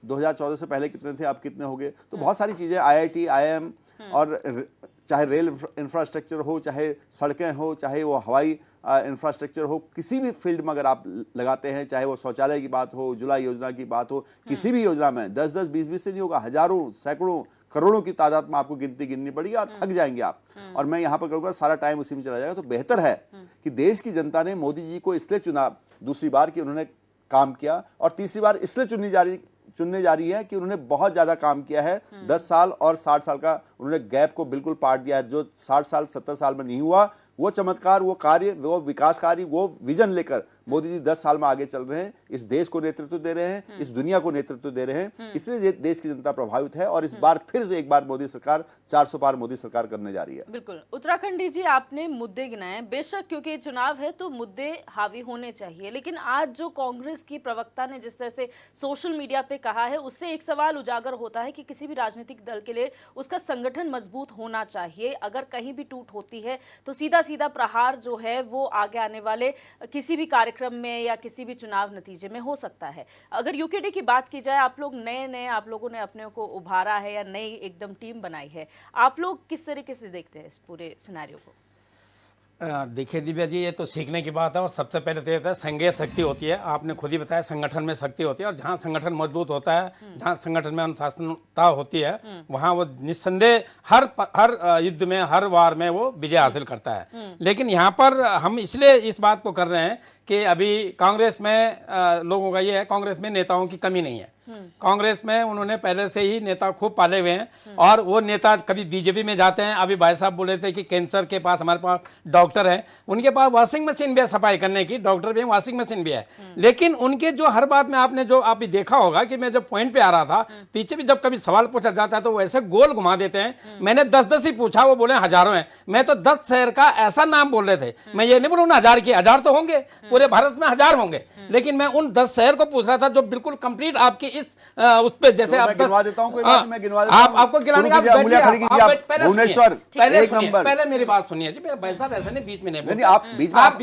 2014 से पहले कितने थे, आप कितने हो गए। तो बहुत सारी चीज़ें, IIT, IIM, और चाहे रेल इंफ्रास्ट्रक्चर हो, चाहे सड़कें हो, चाहे वो हवाई इंफ्रास्ट्रक्चर हो, किसी भी फील्ड में अगर आप लगाते हैं, चाहे वो शौचालय की बात हो, उज्ज्वला योजना की बात हो, किसी भी योजना में 10-10, 20-20 से नहीं होगा, हजारों, सैकड़ों, करोड़ों की तादाद में आपको गिनती गिननी पड़ेगी और थक जाएंगे आप। और मैं यहाँ पर करूँगा, सारा टाइम उसी में चला जाएगा। तो बेहतर है कि देश की जनता ने मोदी जी को इसलिए चुना दूसरी बार कि उन्होंने काम किया, और तीसरी बार इसलिए चुनने जा रही है कि उन्होंने बहुत ज्यादा काम किया है। 10 साल और 60 साल का उन्होंने गैप को बिल्कुल पाट दिया है। जो 60 साल 70 साल में नहीं हुआ, वो चमत्कार, वो कार्य, वो विकास कार्य, वो विजन लेकर मोदी जी 10 साल में आगे चल रहे हैं। इस देश को नेतृत्व दे रहे हैं, इस दुनिया को नेतृत्व दे रहे हैं। इसलिए देश की जनता प्रभावित है और इस बार फिर से एक बार मोदी सरकार 400 पार मोदी सरकार करने जा रही है। बिल्कुल। उत्तराखंडी जी, आपने मुद्दे गिनाए, बेशक क्योंकि चुनाव है तो मुद्दे हावी होने चाहिए, लेकिन आज जो कांग्रेस की प्रवक्ता ने जिस तरह से सोशल मीडिया पे कहा है, उससे एक सवाल उजागर होता है कि किसी भी राजनीतिक दल के लिए उसका संगठन मजबूत होना चाहिए। अगर कहीं भी टूट होती है तो सीधा सीधा प्रहार जो है वो आगे आने वाले किसी भी कार्यक्रम में या किसी भी चुनाव नतीजे में हो सकता है। अगर यूकेडी की बात की जाए, आप लोग नए आप लोगों ने अपने को उभारा है या नई एकदम टीम बनाई है, आप लोग किस तरीके से देखते हैं इस पूरे सिनेरियो को? देखिए दिव्या जी, ये तो सीखने की बात है। और सबसे पहले तो ये होता है संघीय शक्ति होती है। आपने खुद ही बताया संगठन में शक्ति होती है, और जहाँ संगठन मजबूत होता है, जहाँ संगठन में अनुशासनता होती है, वहाँ वो निस्संदेह हर युद्ध में, हर वार में वो विजय हासिल करता है। लेकिन यहाँ पर हम इसलिए इस बात को कर रहे हैं कि अभी कांग्रेस में लोगों का ये है, कांग्रेस में नेताओं की कमी नहीं है। कांग्रेस में उन्होंने पहले से ही नेता खूब पाले हुए हैं, और वो नेता कभी बीजेपी में जाते हैं। अभी भाई साहब बोले थे कि कैंसर के पास हमारे पास डॉक्टर है, उनके पास वॉशिंग मशीन भी है सफाई करने की, डॉक्टर भी है, वॉशिंग मशीन भी है। लेकिन उनके जो हर बात में आपने जो आप भी देखा होगा कि मैं जब पॉइंट पे आ रहा था, पीछे भी जब कभी सवाल पूछा जाता है तो वो ऐसे गोल घुमा देते हैं। मैंने 10-10 ही पूछा, वो बोले हजारों हैं। मैं तो 10 शहर का ऐसा नाम बोल रहे थे, मैं ये नहीं बोलूँ 1000 की, 1000 तो होंगे, पूरे भारत में 1000 होंगे, लेकिन मैं उन 10 शहर को पूछ रहा था जो बिल्कुल कंप्लीट आपकी इस उस पे जैसे मैं आप गिनवा देता हूं, कोई बात नहीं, मैं गिनवा देता हूं। आपको गिनाने का उंगलियां खड़ी कीजिए आप। भुवनेश्वर एक नंबर। पहले मेरी बात सुनिए जी, भाई साहब ऐसे नहीं बीच में नहीं नहीं, आप बीच में आप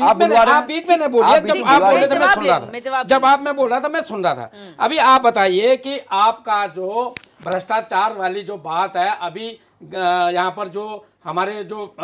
बीच में नहीं बोलिए। जब आप बोल रहे थे मैं सुन रहा था, जब आप मैं बोल रहा था मैं सुन रहा था। अभी आप बताइए कि आपका जो भ्रष्टाचार वाली जो बात है, अभी यहाँ पर जो हमारे जो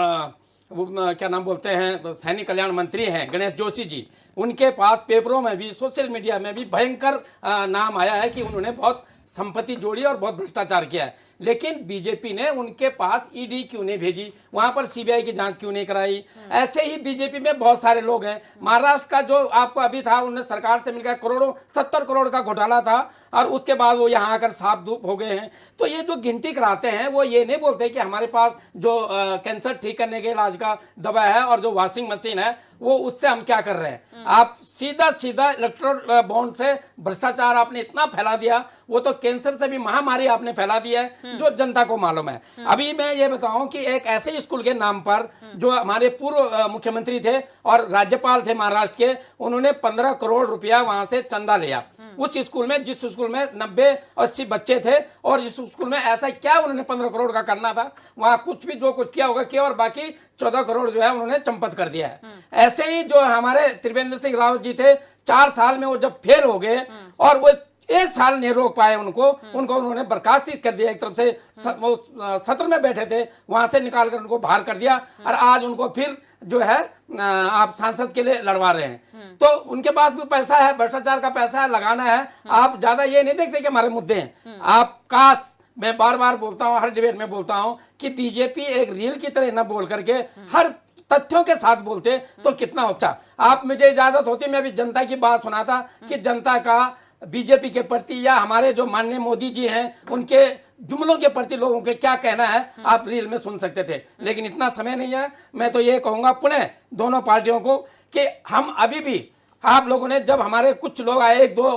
क्या नाम बोलते हैं, सैनिक कल्याण मंत्री हैं गणेश जोशी जी, उनके पास पेपरों में भी, सोशल मीडिया में भी भयंकर नाम आया है कि उन्होंने बहुत संपत्ति जोड़ी और बहुत भ्रष्टाचार किया है। लेकिन बीजेपी ने उनके पास ईडी क्यों नहीं भेजी, वहां पर सीबीआई की जांच क्यों नहीं कराई? ऐसे ही बीजेपी में बहुत सारे लोग हैं। महाराष्ट्र का जो आपको अभी था, उन्होंने सरकार से मिलकर करोड़ों 70 करोड़ का घोटाला था, और उसके बाद वो यहाँ आकर साफ धूप हो गए हैं। तो ये जो गिनती कराते हैं, वो ये नहीं बोलते कि हमारे पास जो कैंसर ठीक करने के इलाज का दवा है और जो वॉशिंग मशीन है, वो उससे हम क्या कर रहे हैं। आप सीधा सीधा इलेक्ट्रोल बॉन्ड से भ्रष्टाचार आपने इतना फैला दिया, वो तो कैंसर से भी महामारी आपने फैला दी है जो जनता को मालूम है। अभी मैं ये बताऊं कि एक ऐसे स्कूल के नाम पर जो हमारे पूर्व मुख्यमंत्री थे और राज्यपाल थे महाराष्ट्र के, उन्होंने 15 करोड़ रुपया वहां से चंदा लिया उस स्कूल में, जिस स्कूल में 90-80 बच्चे थे, और इस स्कूल में ऐसा क्या उन्होंने 15 करोड़ का करना था, वहां कुछ भी जो कुछ किया होगा किया, और बाकी 14 करोड़ जो है उन्होंने चंपत कर दिया है। ऐसे ही जो हमारे त्रिवेंद्र सिंह रावत जी थे, 4 साल में वो जब फेल हो गए और वो 1 साल नहीं रोक पाए उनको उन्होंने बर्खास्त कर दिया। एक तरफ से वो सत्र में बैठे थे, वहां से निकाल कर उनको बाहर कर दिया, और आज उनको फिर जो है आप सांसद के लिए लड़वा रहे हैं। तो उनके पास भी पैसा है, भ्रष्टाचार का पैसा है, लगाना है। आप ज्यादा ये नहीं देखते कि हमारे मुद्दे हैं। आप काश, मैं बार बार बोलता हूं, हर डिबेट में बोलता हूं कि बीजेपी एक रील की तरह न बोल करके हर तथ्यों के साथ बोलते तो कितना अच्छा। आप मुझे इजाजत होती मैं भी जनता की बात सुनाता कि जनता का बीजेपी के प्रति या हमारे जो माननीय मोदी जी हैं उनके जुमलों के प्रति लोगों के क्या कहना है, आप रील में सुन सकते थे। लेकिन इतना समय नहीं है। मैं तो ये कहूंगा पुनः दोनों पार्टियों को कि हम अभी भी, आप लोगों ने जब हमारे कुछ लोग आए, 1-2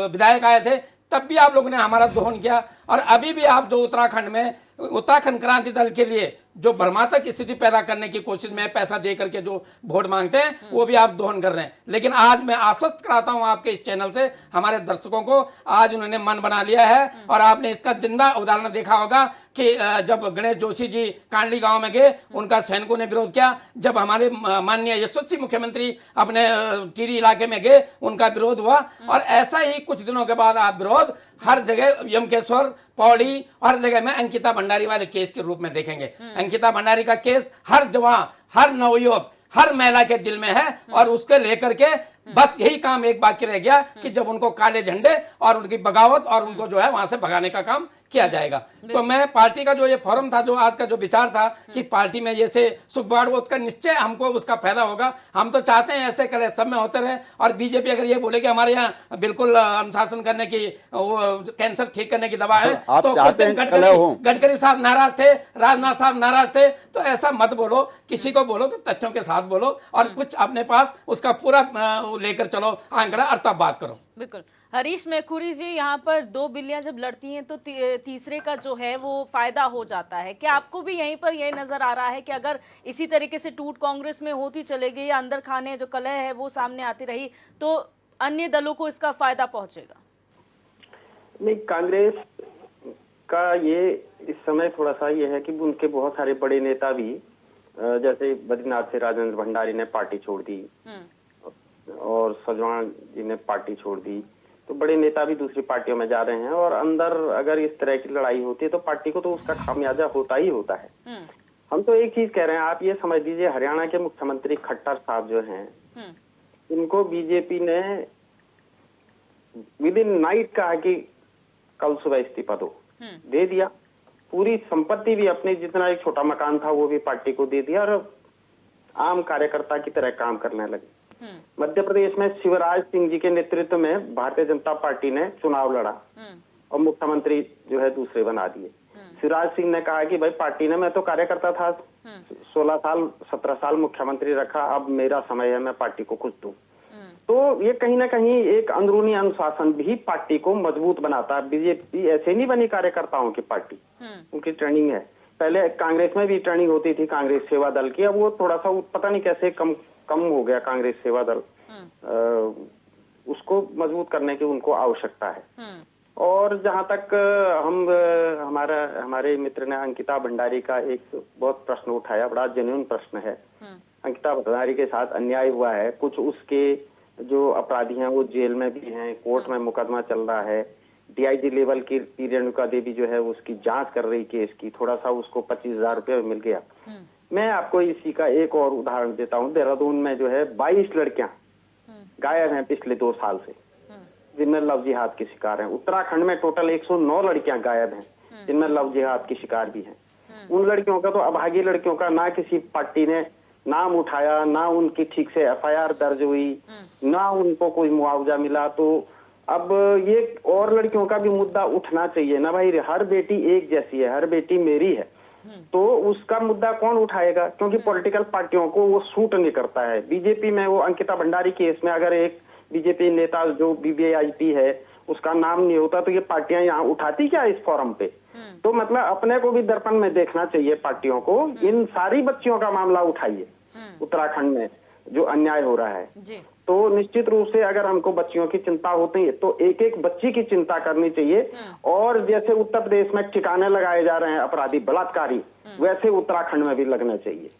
विधायक आए थे, तब भी आप लोगों ने हमारा दोहन किया, और अभी भी आप जो उत्तराखंड में उत्तराखंड क्रांति दल के लिए जो भ्रमात्मक स्थिति पैदा करने की कोशिश में पैसा दे करके जो वोट मांगते हैं, वो भी आप दोहन कर रहे हैं। लेकिन आज मैं आश्वस्त कराता हूं आपके इस चैनल से हमारे दर्शकों को, आज उन्होंने मन बना लिया है। और आपने इसका जिंदा उदाहरण देखा होगा कि जब गणेश जोशी जी कांडली गांव में गए, उनका सैनिकों ने विरोध किया। जब हमारे माननीय यशस्वी मुख्यमंत्री अपने टिहरी इलाके में गए, उनका विरोध हुआ। और ऐसा ही कुछ दिनों के बाद आप विरोध हर जगह यमकेश्वर, पौड़ी, हर जगह में अंकिता भंडारी वाले केस के रूप में देखेंगे। अंकिता भंडारी का केस हर जवान, हर नवयुवक, हर महिला के दिल में है, और उसके लेकर के बस यही काम एक बाकी रह गया कि जब उनको काले झंडे और उनकी बगावत और उनको जो है वहां से भगाने का काम किया जाएगा। तो मैं पार्टी का जो ये फोरम था, जो आज का जो विचार था कि पार्टी में जैसे सुखबाड़, वो उसका निश्चय हमको उसका फायदा होगा। हम तो चाहते हैं ऐसे कले सब में होते रहे। और बीजेपी अगर ये बोले कि हमारे यहाँ बिल्कुल अनुशासन करने की, वो कैंसर ठीक करने की दवा है, तो गडकरी साहब नाराज थे, राजनाथ साहब नाराज थे। तो ऐसा मत बोलो, किसी को बोलो तो तथ्यों के साथ बोलो, और कुछ अपने पास उसका पूरा लेकर चलो आंकड़ा, और तब बात करो। बिल्कुल। हरीश मेखुरी जी, यहाँ पर 2 बिल्लियां जब लड़ती हैं तो तीसरे का जो है वो फायदा हो जाता है। क्या आपको भी यहीं पर यही नजर आ रहा है कि अगर इसी तरीके से टूट कांग्रेस में होती चलेगी या अंदर खाने जो कलह है वो सामने आती रही, तो अन्य दलों को इसका फायदा पहुंचेगा? नहीं, कांग्रेस का ये इस समय थोड़ा सा ये है कि उनके बहुत सारे बड़े नेता भी, जैसे बद्रीनाथ से राजेंद्र भंडारी ने पार्टी छोड़ दी, और सजवान जी ने पार्टी छोड़ दी। तो बड़े नेता भी दूसरी पार्टियों में जा रहे हैं, और अंदर अगर इस तरह की लड़ाई होती है तो पार्टी को तो उसका खामियाजा होता ही होता है। हम तो एक चीज कह रहे हैं, आप ये समझ लीजिए हरियाणा के मुख्यमंत्री खट्टर साहब जो हैं, इनको बीजेपी ने विद इन नाइट कहा कि कल सुबह इस्तीफा दो, दे दिया। पूरी संपत्ति भी अपनी, जितना एक छोटा मकान था वो भी पार्टी को दे दिया और आम कार्यकर्ता की तरह काम करने लगे। मध्य प्रदेश में शिवराज सिंह जी के नेतृत्व में भारतीय जनता पार्टी ने चुनाव लड़ा और मुख्यमंत्री जो है दूसरे बना दिए। शिवराज सिंह ने कहा कि भाई पार्टी ने, मैं तो कार्यकर्ता था, 16 साल 17 साल मुख्यमंत्री रखा, अब मेरा समय है, मैं पार्टी को कुछ दूं। तो ये कहीं ना कहीं एक अंदरूनी अनुशासन भी पार्टी को मजबूत बनाता है। बीजेपी ऐसे नहीं बनी कार्यकर्ताओं की पार्टी, उनकी ट्रेनिंग है। पहले कांग्रेस में भी ट्रेनिंग होती थी कांग्रेस सेवा दल की, अब वो थोड़ा सा पता नहीं कैसे कम हो गया कांग्रेस सेवा दल। उसको मजबूत करने की उनको आवश्यकता है। और जहां तक हमारे मित्र ने अंकिता भंडारी का एक बहुत प्रश्न उठाया, बड़ा जेन्युइन प्रश्न है। अंकिता भंडारी के साथ अन्याय हुआ है, कुछ उसके जो अपराधी हैं वो जेल में भी हैं, कोर्ट में मुकदमा चल रहा है। डीआईजी लेवल की रेणुका देवी जो है उसकी जांच कर रही केस की, थोड़ा सा उसको 25,000 रुपये मिल गया। मैं आपको इसी का एक और उदाहरण देता हूँ। देहरादून में जो है 22 लड़कियां गायब हैं पिछले 2 साल से, जिनमें लव जिहाद के शिकार हैं। उत्तराखंड में टोटल 109 लड़कियां गायब हैं, जिनमें लव जिहाद के शिकार भी हैं। उन लड़कियों का, तो अभागी लड़कियों का ना किसी पार्टी ने नाम उठाया, ना उनकी ठीक से एफआईआर दर्ज हुई, ना उनको कोई मुआवजा मिला। तो अब ये और लड़कियों का भी मुद्दा उठना चाहिए ना भाई, हर बेटी एक जैसी है, हर बेटी मेरी है। तो उसका मुद्दा कौन उठाएगा? क्योंकि पॉलिटिकल पार्टियों को वो सूट नहीं करता है। बीजेपी में वो अंकिता भंडारी केस में अगर एक बीजेपी नेता जो बीबीआईपी है उसका नाम नहीं होता तो ये पार्टियां यहाँ उठाती क्या इस फोरम पे? तो मतलब अपने को भी दर्पण में देखना चाहिए पार्टियों को। इन सारी बच्चियों का मामला उठाइए उत्तराखंड में जो अन्याय हो रहा है जी। तो निश्चित रूप से अगर हमको बच्चियों की चिंता होती है तो एक एक बच्ची की चिंता करनी चाहिए। और जैसे उत्तर प्रदेश में ठिकाने लगाए जा रहे हैं अपराधी बलात्कारी, वैसे उत्तराखंड में भी लगना चाहिए।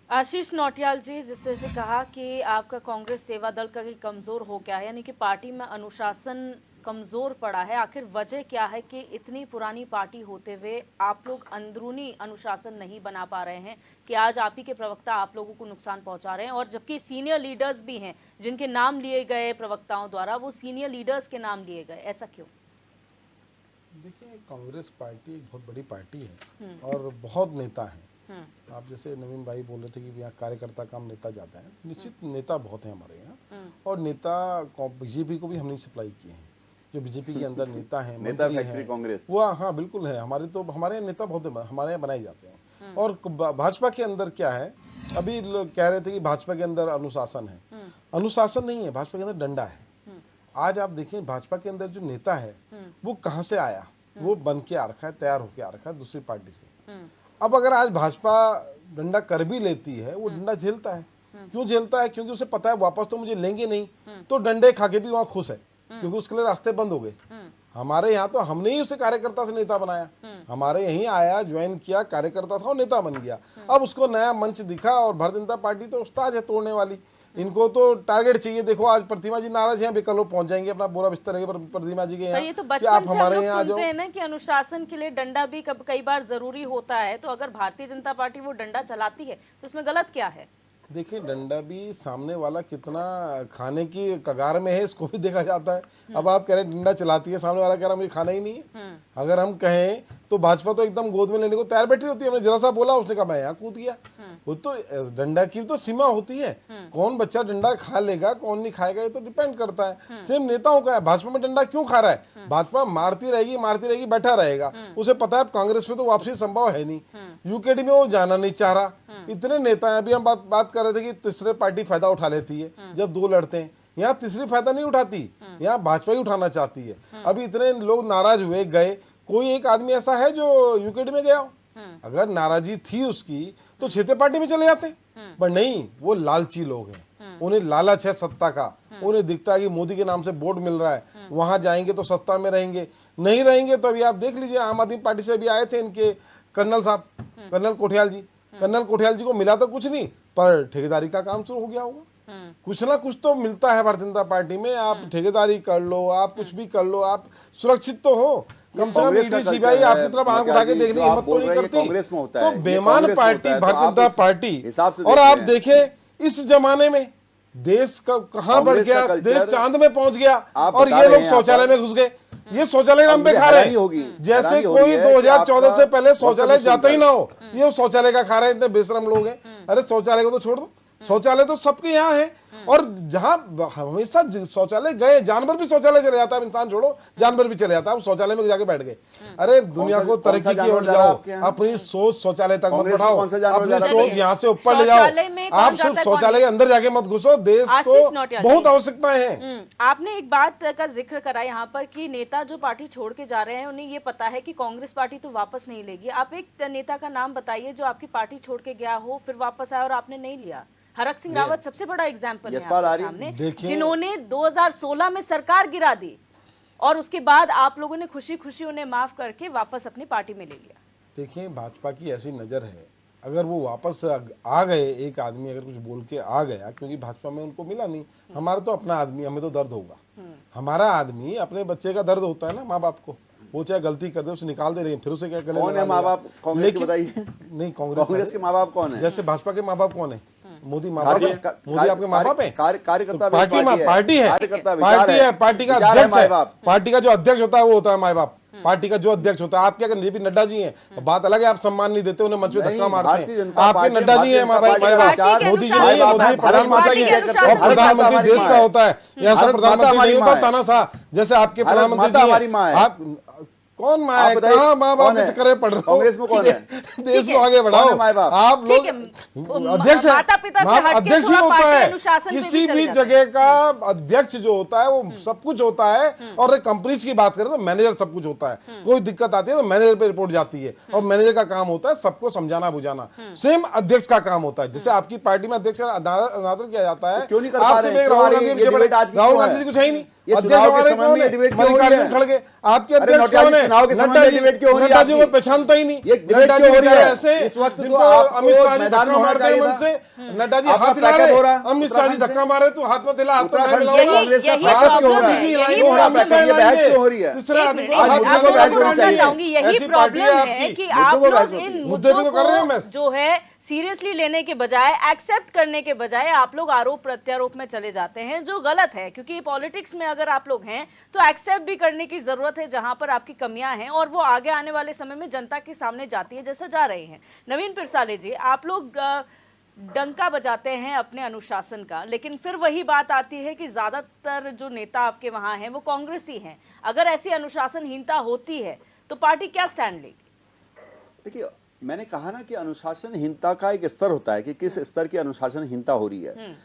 आशीष नौटियाल जी, जिस तरह से कहा कि आपका कांग्रेस सेवा दल का कमजोर हो गया है, यानी कि पार्टी में अनुशासन कमजोर पड़ा है, आखिर वजह क्या है कि इतनी पुरानी पार्टी होते हुए आप लोग अंदरूनी अनुशासन नहीं बना पा रहे हैं कि आज आप ही के प्रवक्ता आप लोगों को नुकसान पहुंचा रहे हैं, और जबकि सीनियर लीडर्स भी हैं जिनके नाम लिए गए प्रवक्ताओं द्वारा, वो सीनियर लीडर्स के नाम लिए गए, ऐसा क्यों? देखिए, कांग्रेस पार्टी एक बहुत बड़ी पार्टी है और बहुत नेता हैं। आप जैसे नवीन भाई बोल रहे थे कि यहाँ कार्यकर्ता कम नेता जाता है, निश्चित नेता बहुत हैं हमारे यहाँ। और नेता बीजेपी को भी हमने सप्लाई किए हैं, जो बीजेपी के अंदर नेता हैं, नेता फैक्ट्री कांग्रेस वो, हाँ बिल्कुल है। हमारे यहाँ नेता बहुत हमारे यहाँ बनाए जाते हैं। और भाजपा के अंदर क्या है, अभी लोग कह रहे थे कि भाजपा के अंदर अनुशासन है, अनुशासन नहीं है, भाजपा के अंदर डंडा है। आज आप देखिए भाजपा के अंदर जो नेता है वो कहाँ से आया, वो बन के आ रखा है, तैयार होके आ रखा है दूसरी पार्टी से। अब अगर आज भाजपा डंडा कर भी लेती है, वो डंडा झेलता है। क्यों झेलता है? क्योंकि उसे पता है वापस तो मुझे लेंगे नहीं, तो डंडे खा के भी वहां खुश है, क्योंकि उसके लिए रास्ते बंद हो गए। हमारे यहाँ तो हमने ही उसे कार्यकर्ता से नेता बनाया, हमारे यहीं आया, ज्वाइन किया, कार्यकर्ता था और नेता बन गया। अब उसको नया मंच दिखा और भारतीय जनता पार्टी तो उस्ताद है तोड़ने वाली। इनको तो टारगेट चाहिए। देखो आज प्रतिमा जी नाराज हैं, कल वो पहुंच जाएंगे अपना बोरा बिस्तर है प्रतिमा जी के यहाँ। ये तो बचपन से हम लोग सुनते हैं ना कि अनुशासन के लिए डंडा भी कई बार जरूरी होता है, तो अगर भारतीय जनता पार्टी वो डंडा चलाती है तो इसमें गलत क्या है? देखिए, डंडा भी सामने वाला कितना खाने की कगार में है इसको भी देखा जाता है। अब आप कह रहे हैं डंडा चलाती है, सामने वाला कह रहा मुझे खाना ही नहीं है। अगर हम कहें तो भाजपा तो एकदम गोद में लेने को तैयार बैठी होती है। हमने जरा सा बोला, उसने कहा मैं यहाँ कूद गया। वो तो डंडा की तो सीमा होती है, कौन बच्चा डंडा खा लेगा कौन नहीं खाएगा ये तो डिपेंड करता है। सेम नेताओं का है, भाजपा में डंडा क्यों खा रहा है? भाजपा मारती रहेगी बैठा रहेगा, उसे पता है कांग्रेस में तो वापसी संभव है नहीं, यूकेडी में वो जाना नहीं चाह रहा। इतने नेता हैं। अभी हम बात कर रहे थे कि तीसरे पार्टी फायदा उठा लेती है जब दो लड़ते हैं, यहाँ तीसरी फायदा नहीं उठाती, यहाँ भाजपा ही उठाना चाहती है। अभी इतने लोग नाराज हुए गए, कोई एक आदमी ऐसा है जो यूकेडी में गया हो? अगर नाराजी थी उसकी तो छेते पार्टी में चले जाते, पर नहीं, वो लालची लोग हैं, उन्हें लालच है सत्ता का। उन्हें दिखता है कि मोदी के नाम से बोर्ड मिल रहा है, वहां जाएंगे तो सत्ता में रहेंगे, नहीं रहेंगे तो अभी आप देख लीजिए, आम आदमी पार्टी से अभी आए थे इनके कर्नल साहब, कर्नल कोठियाल जी को मिला तो कुछ नहीं, पर ठेकेदारी का काम शुरू हो गया होगा। कुछ ना कुछ तो मिलता है भारतीय जनता पार्टी में। आप ठेकेदारी कर लो, आप कुछ भी कर लो, आप सुरक्षित तो हो। कम से कम कांग्रेस का ईडी कल्चर सीबीआई है, आपकी तरफ आंख उठा के जी, देखने जो की आप हिम्मत तो बोल नहीं रहे हैं, ये करती। कांग्रेस में होता तो है, ये बेईमान कांग्रेस में पार्टी होता है, तो भारतीय आप जनता उस पार्टी, हिसाब से और देख आप रहे हैं। देखें इस जमाने में देश का कहां बढ़ कांग्रेस का गया, कल्चर देश चांद में पहुंच गया आप और बता ये रहे लोग हैं शौचालय यहाँ पर। में घुस गए। ये शौचालय नाम पे मुझे खा रहे हैरानी होगी, हैं जैसे हैरानी हो रही कोई है कि 2014 से आपका पहले शौचालय वक्तव्य जाता ही ना हो, सुनकर। ये शौचालय का खा रहे हैं, इतने बेशरम लोग हैं। अरे शौचालय को तो छोड़ दो, शौचालय तो सबके यहाँ है, और जहां हमेशा शौचालय गए, जानवर भी शौचालय चले जाता है, इंसान छोड़ो जानवर भी चले जाता है, शौचालय में जाके बैठ गए। अरे दुनिया को कौन सा तरक्की की जानवर ओर जा रहा है जाओ, आपके यहाँ? अपनी सोच शौचालय तक मत कांग्रेस में बढ़ाओ, कौन सा जानवर अपनी जा रहा है? सोच यहाँ से ऊपर ले जाओ। शौचालय में कौन आप जाता सिर्फ है, कौन शौचालय के अंदर जाके मत घुसो, देश आशीष को नौटियाल जी। बहुत आवश्यकताएं हैं। आपने एक बात का जिक्र करा यहाँ पर कि नेता जो पार्टी छोड़ के जा रहे हैं उन्हें ये पता है कि कांग्रेस पार्टी तो वापस नहीं लेगी। आप एक नेता का नाम बताइए जो आपकी पार्टी छोड़ के गया हो, फिर वापस आया और आपने नहीं लिया। हरक सिंह रावत सबसे बड़ा एग्जाम्पल है यशपाल आपके आर्य, सामने, देखिए- जिन्होंने 2016 में सरकार गिरा दी और उसके बाद आप लोगों ने खुशी खुशी उन्हें माफ करके वापस अपनी पार्टी में ले लिया। देखिए भाजपा की ऐसी नज़र है, अगर वो वापस आ गए, एक आदमी अगर कुछ बोल के आ गया, क्योंकि भाजपा में उनको मिला नहीं, हमारा तो अपना आदमी, हमें तो दर्द होगा। हमारा आदमी, अपने बच्चे का दर्द होता है ना, माँ बाप को, वो चाहे गलती कर दे उसे निकाल दे रहे हैं, फिर उसे क्या करें। कौन है माँ बाप कांग्रेस के, बताइए। नहीं, कांग्रेस के माँ बाप कौन है? जैसे भाजपा के माँ बाप कौन है? मोदी माँ बाप है? कार्य- मोदी आपके माँ बाप है? कार्यकर्ता तो पार्टी है, कार्यकर्ता विचार पार्टी है, पार्टी का विचार है अध्यक्ष माँ है, बाप। पार्टी का जो अध्यक्ष होता है वो होता है माँ बाप। पार्टी का जो अध्यक्ष होता है, आप क्या जेपी नड्डा जी हैं, बात अलग है, आप सम्मान नहीं देते, उन्हें मंच पे नहीं, धक्का मारते भारतीय हैं। जनता आपके पार्टी- नड्डा जी हैं माँ बाप, भारतीय जनता पार्टी मोदी जी के नहीं है, अनुसार मोदी प्रधानमंत्री पार्टी के है, अनुसार और प्रधानमंत्री हमारी देश माँ का है। होता है। यहाँ से भारत माता प्रधानमंत्री हमारी नहीं माँ होता है। तानाशाह, जैसे आपके भारत प्रधानमंत्री माता जी हैं। हमारी माँ है। आप कौन माँ आप है? बताइए, कहाँ माँ बाप कौन के है? चक्कर में पड़ रहे हो? कांग्रेस में कौन है? देश ठीक को है। आगे बढ़ाओ। कौन है माँ बाप? आप लोग ठीक है। अध्यक्ष हैं, माता-पिता से हटके अध्यक्ष ही थोड़ा होता पार्टी है, अनुशासन पे भी किसी चले भी जाते हैं। जगह का अध्यक्ष जो होता है वो सब कुछ होता है। और कंपनीज की बात करें तो मैनेजर सब कुछ होता है। कोई दिक्कत आती है तो मैनेजर पे रिपोर्ट जाती है, और मैनेजर का काम होता है सबको समझाना बुझाना। सेम अध्यक्ष का काम होता है, जैसे आपकी पार्टी में अध्यक्ष का अनादर किया जाता है। तो क्यों नहीं कर पा आपसे रहे हैं? राहुल क्यों गांधी ये के पीछे डिबेट पड़े। आज की राहुल क्यों गांधी है? जी कुछ है ही नहीं। ये अध्यक्ष चुनाव के हमारे समय कौन में है? डिबेट क्यों हो रही मल्लिकार्जुन है? खड़गे, आपके अरे अध्यक्ष नौटियाल कौन जी, है? चुनाव के समय नड्डा में जी, डिबेट क्यों हो रही है नड्डा जी को आपकी? पहचानता ही नहीं। ये डिबेट नड्डा जी क्यों हो रही बेचारे है? ऐसे, इस वक्त तो जिनको आपको अमित शाह जी मैदान में धक्का होना मारते चाहिए हैं था। मन से। नड्डा जी आपका हाथ हिला पैकअप रहे, हो रहा, अमित शाह जी उत्तराखंड धक्का मारे तो हाथ में दिला, हाथ में उत्तराखंड मिलाओ। से कांग्रेस का यही पैकअप क्यों हो रहा प्रॉब्लम है? है, यही क्यों हो रहा है प्रॉब्लम पैकअप? ये बहस क्यों हो रही है? तीसरे एक आदमी मिनट, को आज हाथ मुद्दों मिलाने को की बहस बात होनी करनी चाहिए। है। चाहूंगी, यही ऐसी पार्टी प्रॉब्लम है आपकी। कि मुद्दों आप को बहस लोग होती इन है। मुद्दे पे तो कर रहे हैं मुद्दों मैं। को जो है सीरियसली लेने के बजाय, एक्सेप्ट करने के बजाय आप लोग आरोप प्रत्यारोप में चले जाते हैं, जो गलत है। क्योंकि पॉलिटिक्स में अगर आप लोग हैं तो एक्सेप्ट भी करने की जरूरत है जहां पर आपकी कमियां हैं, और वो आगे आने वाले समय में जनता के सामने जाती है, जैसा जा रहे हैं। नवीन पिरसाले जी, आप लोग डंका बजाते हैं अपने अनुशासन का, लेकिन फिर वही बात आती है कि ज्यादातर जो नेता आपके वहां हैं वो कांग्रेसी हैं। अगर ऐसी अनुशासनहीनता होती है तो पार्टी क्या स्टैंड लेगी? देखिए, मैंने कहा ना कि अनुशासनहीनता का एक स्तर होता है कि किस स्तर की अनुशासनहीनता हो रही है।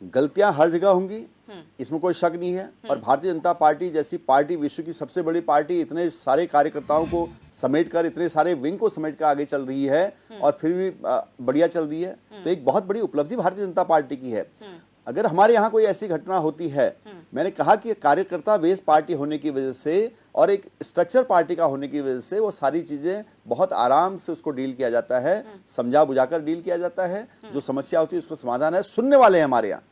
गलतियां हर जगह होंगी, इसमें कोई शक नहीं है। और भारतीय जनता पार्टी जैसी पार्टी, विश्व की सबसे बड़ी पार्टी, इतने सारे कार्यकर्ताओं को समेटकर, इतने सारे विंग को समेटकर आगे चल रही है, और फिर भी बढ़िया चल रही है, तो एक बहुत बड़ी उपलब्धि भारतीय जनता पार्टी की है। अगर हमारे यहाँ कोई ऐसी घटना होती है, मैंने कहा कि कार्यकर्ता बेस पार्टी होने की वजह से और एक स्ट्रक्चर पार्टी का होने की वजह से वो सारी चीज़ें बहुत आराम से उसको डील किया जाता है, समझा बुझाकर डील किया जाता है। जो समस्या होती है उसको समाधान है, सुनने वाले हैं हमारे यहाँ,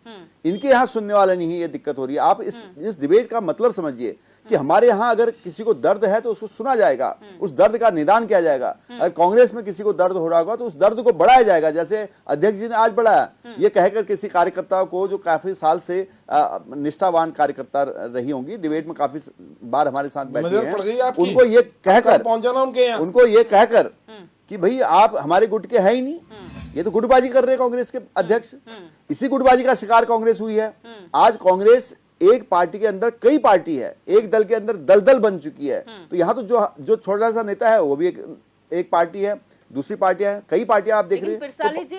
इनके यहाँ सुनने वाले नहीं, ये दिक्कत हो रही है। आप इस डिबेट का मतलब समझिए कि हमारे यहाँ अगर किसी को दर्द है तो उसको सुना जाएगा, उस दर्द का निदान किया जाएगा। अगर कांग्रेस में किसी को दर्द हो रहा होगा तो उस दर्द को बढ़ाया जाएगा, जैसे अध्यक्ष जी ने आज बढ़ाया। ये कहकर किसी कार्यकर्ता को, जो काफी साल से निष्ठावान कार्यकर्ता रही होंगी, डिबेट में काफी बार हमारे साथ बैठी हैं, उनको ये कहकर पहुंच जाना उनके यहाँ, उनको ये कहकर कि भाई आप हमारे गुट के हैं ही नहीं, ये तो गुटबाजी कर रहे हैं कांग्रेस के अध्यक्ष। इसी गुटबाजी का शिकार कांग्रेस हुई है। आज कांग्रेस एक पार्टी के अंदर कई पार्टी है, एक दल के अंदर दलदल बन चुकी है। तो यहाँ तो जो छोटा सा नेता है वो भी एक पार्टी है, दूसरी पार्टियां हैं, कई पार्टियां आप देख रहे हैं। पिरसाले जी,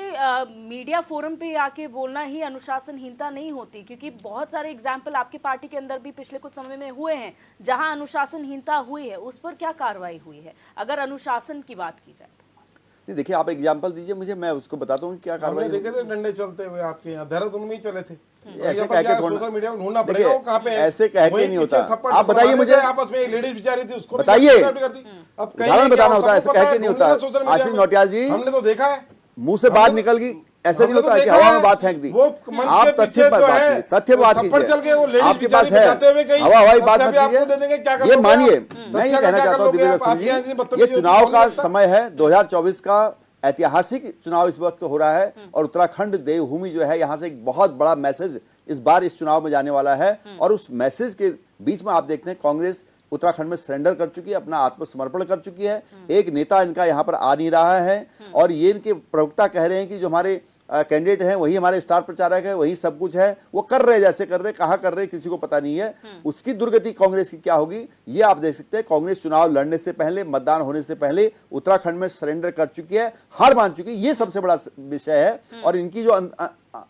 मीडिया फोरम पे आके बोलना ही अनुशासनहीनता नहीं होती, क्योंकि बहुत सारे एग्जाम्पल आपकी पार्टी के अंदर भी पिछले कुछ समय में हुए हैं जहां अनुशासनहीनता हुई है। उस पर क्या कार्रवाई हुई है अगर अनुशासन की बात की जाए तो? नहीं, देखिए, आप एग्जाम्पल दीजिए मुझे, मैं उसको बताता हूँ क्या कार्रवाई। देखे थे डंडे चलते हुए आपके यहाँ, देहरादून में ही चले थे। ऐसे कह के थोड़ा, सोशल मीडिया में ढूंढना पड़ेगा वो कहाँ पे है। ऐसे कह के नहीं होता। आप बताइए मुझे, आपस में एक लेडीज बेचारी थी, उसको बताइए, अब उदाहरण बताना होता है, ऐसे कह के नहीं होता। आशीष नौटियाल जी, हमने तो देखा है मुंह से बात निकल गई, ऐसे नहीं होता है कि हवा में बात फेंक दी। आप तथ्य पर बात कीजिए, तथ्य बात कीजिए, आपके पास है हवा हवाई बात मत कीजिए। ये मानिए, मैं ये कहना चाहता हूँ दिव्य दर्शन जी, ये चुनाव का समय है, 2024 का ऐतिहासिक चुनाव इस वक्त हो रहा है और उत्तराखंड देवभूमि जो है, यहाँ से एक बहुत बड़ा मैसेज इस बार इस चुनाव में जाने वाला है। और उस मैसेज के बीच में आप देखते हैं कांग्रेस उत्तराखंड में सरेंडर कर चुकी है, अपना आत्मसमर्पण कर चुकी है। एक नेता इनका यहाँ पर आ नहीं रहा है और ये इनके प्रवक्ता कह रहे हैं कि जो हमारे कैंडिडेट हैं वही हमारे स्टार प्रचारक है, वही सब कुछ है। वो कर रहे जैसे कर रहे, कहाँ कर रहे किसी को पता नहीं है। उसकी दुर्गति कांग्रेस की क्या होगी ये आप देख सकते हैं। कांग्रेस चुनाव लड़ने से पहले, मतदान होने से पहले उत्तराखंड में सरेंडर कर चुकी है, हार मान चुकी है। ये सबसे बड़ा विषय है और इनकी जो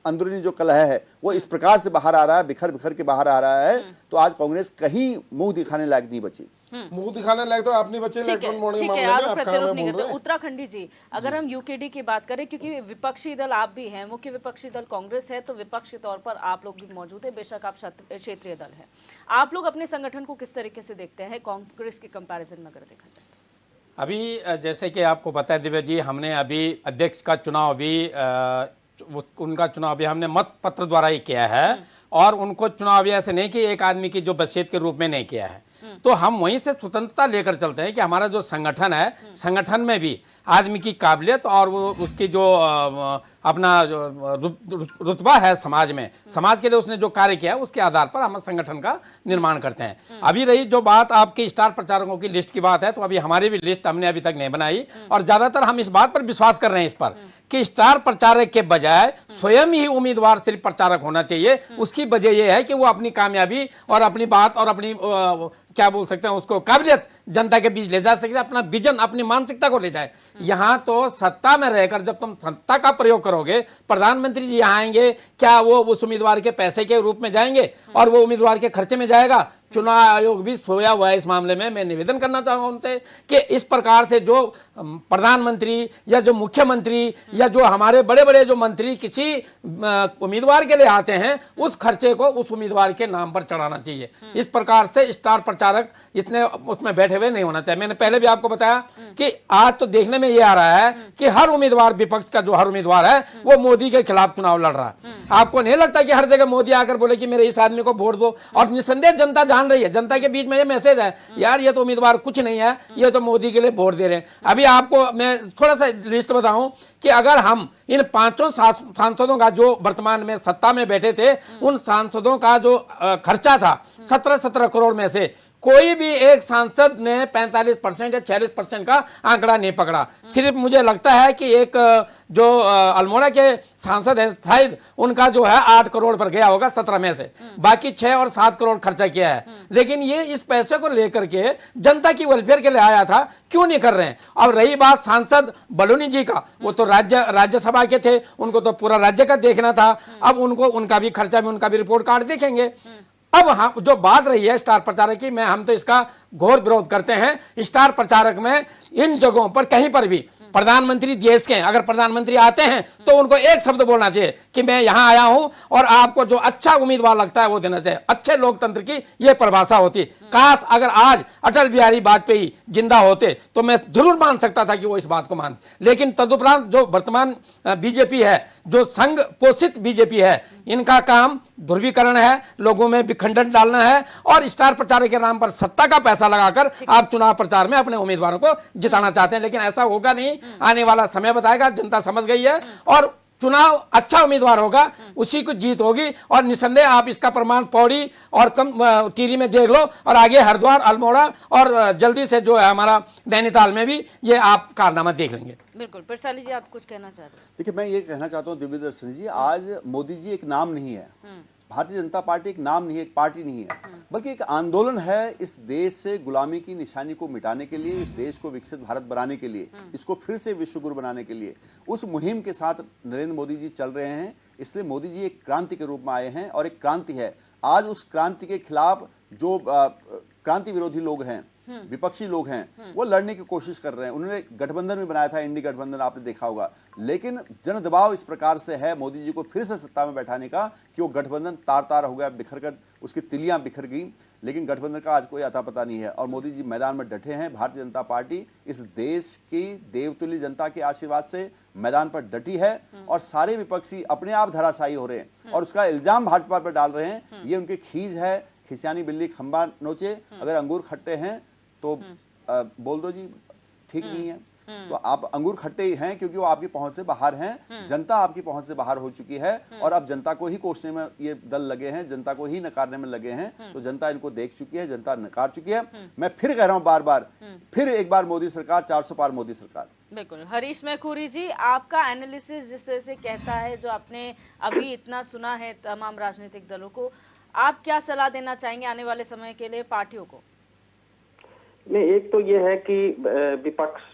अंदरूनी जो कलह है वो इस प्रकार से बाहर आ रहा है, बिखर बिखर के बाहर आ रहा है। तो आज कांग्रेस कहीं मुंह दिखाने लायक नहीं बची। मुंह दिखाने लायक तो आप नहीं बचे इलेक्ट्रॉन मॉर्निंग मामले में। आप कहां में बोल रहे हैं? उत्तराखंडी जी, अगर हम यूकेडी की बात करें, क्योंकि विपक्षी दल आप भी हैं, मुख्य विपक्षी दल कांग्रेस है, तो विपक्ष के तौर पर आप लोग भी मौजूद है, बेशक आप क्षेत्रीय दल है। आप लोग अपने संगठन को किस तरीके से देखते हैं कांग्रेस के कंपैरिजन में अगर देखा जाए? अभी जैसे कि आपको पता है दिव्या जी, हमने अभी अध्यक्ष का चुनाव भी उनका चुनाव भी हमने मत पत्र द्वारा ही किया है और उनको चुनाव भी ऐसे नहीं कि एक आदमी की जो बसीयत के रूप में नहीं किया है। तो हम वहीं से स्वतंत्रता लेकर चलते हैं कि हमारा जो संगठन है, संगठन में भी आदमी की काबिलियत और वो उसकी जो अपना रुतबा है समाज में, समाज के लिए उसने जो कार्य किया है उसके आधार पर हम संगठन का निर्माण करते हैं। अभी रही जो बात आपकी स्टार प्रचारकों की लिस्ट की बात है, तो अभी हमारी भी लिस्ट हमने अभी तक नहीं बनाई और ज्यादातर हम इस बात पर विश्वास कर रहे हैं इस पर कि स्टार प्रचारक के बजाय स्वयं ही उम्मीदवार सिर्फ प्रचारक होना चाहिए। उसकी वजह यह है कि वो अपनी कामयाबी और अपनी बात और अपनी क्या बोल सकते हैं उसको काबिलियत जनता के बीच ले जा सकते, अपना विजन, अपनी मानसिकता को ले जाए। यहाँ तो सत्ता में रहकर जब तुम सत्ता का प्रयोग करोगे, प्रधानमंत्री जी यहाँ आएंगे, क्या वो उस उम्मीदवार के पैसे के रूप में जाएंगे और वो उम्मीदवार के खर्चे में जाएगा? चुनाव आयोग भी सोया हुआ है इस मामले में। मैं निवेदन करना चाहूंगा उनसे कि इस प्रकार से जो प्रधानमंत्री या जो मुख्यमंत्री या जो हमारे बड़े बड़े जो मंत्री किसी उम्मीदवार के लिए आते हैं, उस खर्चे को उस उम्मीदवार के नाम पर चढ़ाना चाहिए। इस प्रकार से स्टार प्रचारक इतने उसमें बैठे हुए नहीं होना चाहिए। मैंने पहले भी आपको बताया कि आज तो देखने में ये आ रहा है कि हर उम्मीदवार, विपक्ष का जो हर उम्मीदवार है वो मोदी के खिलाफ चुनाव लड़ रहा है। आपको नहीं लगता कि हर जगह मोदी आकर बोले कि मेरे इस आदमी को वोट दो? और निसंदेह जनता जान रही है, जनता के बीच में ये मैसेज है, यार ये तो उम्मीदवार कुछ नहीं है, ये तो मोदी के लिए वोट दे रहे हैं। अभी आपको मैं थोड़ा सा लिस्ट बताऊं कि अगर हम इन 5 सांसदों का जो वर्तमान में सत्ता में बैठे थे, उन सांसदों का जो खर्चा था 17 करोड़ में से कोई भी एक सांसद ने 45% या 46% का आंकड़ा नहीं पकड़ा। सिर्फ मुझे लगता है कि एक जो अल्मोड़ा के सांसद हैं शायद, उनका जो है 8 करोड़ पर गया होगा 17 में से, बाकी 6 और 7 करोड़ खर्चा किया है। लेकिन ये इस पैसे को लेकर के जनता की वेलफेयर के लिए आया था, क्यों नहीं कर रहे हैं? और रही बात सांसद बलूनी जी का, वो तो राज्यसभा के थे, उनको तो पूरा राज्य का देखना था। अब उनको उनका भी खर्चा भी, उनका भी रिपोर्ट कार्ड देखेंगे। अब हम जो बात रही है स्टार प्रचारक की, हम तो इसका घोर विरोध करते हैं। स्टार प्रचारक में इन जगहों पर कहीं पर भी प्रधानमंत्री देश के, अगर प्रधानमंत्री आते हैं तो उनको एक शब्द बोलना चाहिए कि मैं यहां आया हूं और आपको जो अच्छा उम्मीदवार लगता है वो देना चाहिए। अच्छे लोकतंत्र की यह परिभाषा होती। काश अगर आज अटल बिहारी वाजपेयी जिंदा होते तो मैं जरूर मान सकता था कि वो इस बात को मानते। लेकिन तदुपरांत जो वर्तमान बीजेपी है, जो संघ पोषित बीजेपी है, इनका काम ध्रुवीकरण है, लोगों में विखंडन डालना है और स्टार प्रचारक के नाम पर सत्ता का पैसा लगाकर आप चुनाव प्रचार में अपने उम्मीदवारों को जिताना चाहते हैं। लेकिन ऐसा होगा नहीं, आने वाला समय बताएगा। जनता समझ गई है और चुनाव अच्छा उम्मीदवार होगा, उसी को जीत होगी। और निसंदेह आप इसका प्रमाण पौड़ी और टिहरी में देख लो और आगे हरिद्वार, अल्मोड़ा और जल्दी से जो है हमारा नैनीताल में भी ये आप कारनामा देख लेंगे। बिल्कुल। पिरसाली जी, आप कुछ कहना चाहते हैं? देखिए, मैं ये कहना चाहता हूँ दिव्य दर्शनी जी, आज मोदी जी एक नाम नहीं है, भारतीय जनता पार्टी एक नाम नहीं है, एक पार्टी नहीं है, बल्कि एक आंदोलन है इस देश से गुलामी की निशानी को मिटाने के लिए, इस देश को विकसित भारत बनाने के लिए, इसको फिर से विश्व गुरु बनाने के लिए। उस मुहिम के साथ नरेंद्र मोदी जी चल रहे हैं। इसलिए मोदी जी एक क्रांति के रूप में आए हैं और एक क्रांति है। आज उस क्रांति के खिलाफ जो क्रांति विरोधी लोग हैं विपक्षी लोग हैं वो लड़ने की कोशिश कर रहे हैं। उन्होंने गठबंधन भी बनाया था, इंडी गठबंधन, आपने देखा होगा। लेकिन जन दबाव इस प्रकार से है मोदी जी को फिर से सत्ता में बैठाने का कि वो गठबंधन तार तार हो गया, बिखर कर उसकी तिलियां बिखर गई। लेकिन गठबंधन का आज कोई अता पता नहीं है और मोदी जी मैदान में डटे हैं। भारतीय जनता पार्टी इस देश की देवतुल्य जनता के आशीर्वाद से मैदान पर डटी है और सारे विपक्षी अपने आप धराशायी हो रहे हैं और उसका इल्जाम भाजपा पर डाल रहे हैं। ये उनकी खींच है, खिसियानी बिल्ली खंबा नोचे। अगर अंगूर खट्टे हैं तो बोल दो जी ठीक नहीं है, तो आप अंगूर खट्टे ही हैं क्योंकि वो आपकी पहुंच से बाहर हैं। जनता आपकी पहुंच से बाहर हो चुकी है और अब जनता को ही कोसने में ये दल लगे हैं, जनता को ही नकारने में लगे हैं। तो जनता इनको देख चुकी है, जनता नकार चुकी है। मैं फिर कह रहा हूं बार बार, फिर एक बार मोदी सरकार, 400 पार मोदी सरकार। बिल्कुल। हरीश मैखुरी जी, आपका एनालिसिस जिस तरह से कहता है, जो आपने अभी इतना सुना है तमाम राजनीतिक दलों को, आप क्या सलाह देना चाहेंगे आने वाले समय के लिए पार्टियों को? नहीं, एक तो ये है कि विपक्ष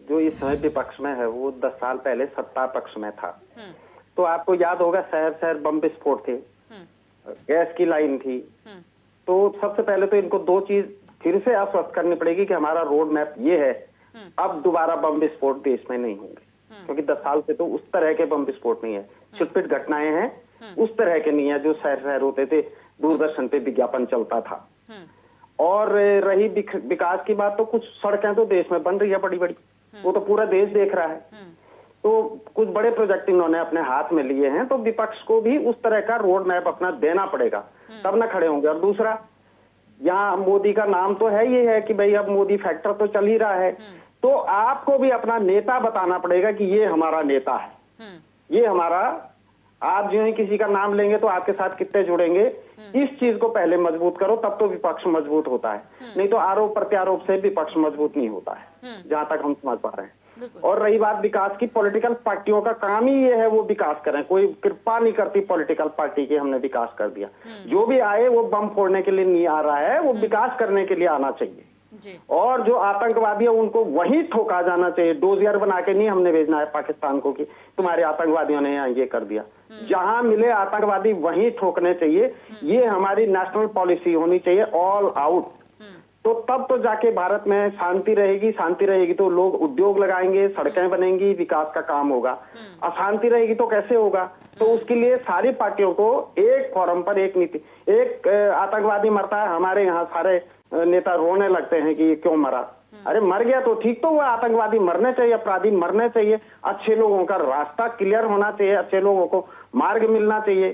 जो इस समय विपक्ष में है वो 10 साल पहले सत्ता पक्ष में था। तो आपको याद होगा शहर शहर बम विस्फोट थे, गैस की लाइन थी। तो सबसे पहले तो इनको दो चीज फिर से आश्वस्त करनी पड़ेगी कि हमारा रोड मैप ये है, अब दोबारा बम विस्फोट देश में नहीं होंगे। क्योंकि 10 साल से तो उस तरह के बम विस्फोट नहीं है, छिटपिट घटनाएं हैं, उस तरह के नहीं है जो शहर शहर होते थे, दूरदर्शन पे विज्ञापन चलता था। और रही विकास की बात, तो कुछ सड़कें तो देश में बन रही है बड़ी बड़ी, वो तो पूरा देश देख रहा है। तो कुछ बड़े प्रोजेक्ट इन्होंने अपने हाथ में लिए हैं, तो विपक्ष को भी उस तरह का रोड मैप अपना देना पड़ेगा, तब ना खड़े होंगे। और दूसरा, यहाँ मोदी का नाम तो है, ये है कि भाई अब मोदी फैक्टर तो चल ही रहा है, तो आपको भी अपना नेता बताना पड़ेगा कि ये हमारा नेता है, ये हमारा। आप जो है किसी का नाम लेंगे तो आपके साथ कितने जुड़ेंगे, इस चीज को पहले मजबूत करो, तब तो विपक्ष मजबूत होता है। नहीं तो आरोप प्रत्यारोप से विपक्ष मजबूत नहीं होता है, जहां तक हम समझ पा रहे हैं। और रही बात विकास की, पॉलिटिकल पार्टियों का काम ही ये है वो विकास करें, कोई कृपा नहीं करती पॉलिटिकल पार्टी की हमने विकास कर दिया। जो भी आए वो बम फोड़ने के लिए नहीं आ रहा है, वो विकास करने के लिए आना चाहिए। और जो आतंकवादी है उनको वहीं ठोका जाना चाहिए, डोजियर बना के नहीं हमने भेजना है पाकिस्तान को कि तुम्हारे आतंकवादियों ने यहाँ ये कर दिया। जहां मिले आतंकवादी वहीं ठोकने चाहिए। ये हमारी नेशनल पॉलिसी होनी चाहिए, ऑल आउट। तो तब तो जाके भारत में शांति रहेगी। शांति रहेगी तो लोग उद्योग लगाएंगे, सड़कें बनेंगी, विकास का काम होगा। अशांति रहेगी तो कैसे होगा? तो उसके लिए सारी पार्टियों को एक फोरम पर एक नीति, एक आतंकवादी मरता है, हमारे यहाँ सारे नेता रोने लगते हैं कि ये क्यों मरा। अरे मर गया तो ठीक, तो वो आतंकवादी मरने चाहिए, अपराधी मरने चाहिए। अच्छे लोगों का रास्ता क्लियर होना चाहिए, अच्छे लोगों को मार्ग मिलना चाहिए।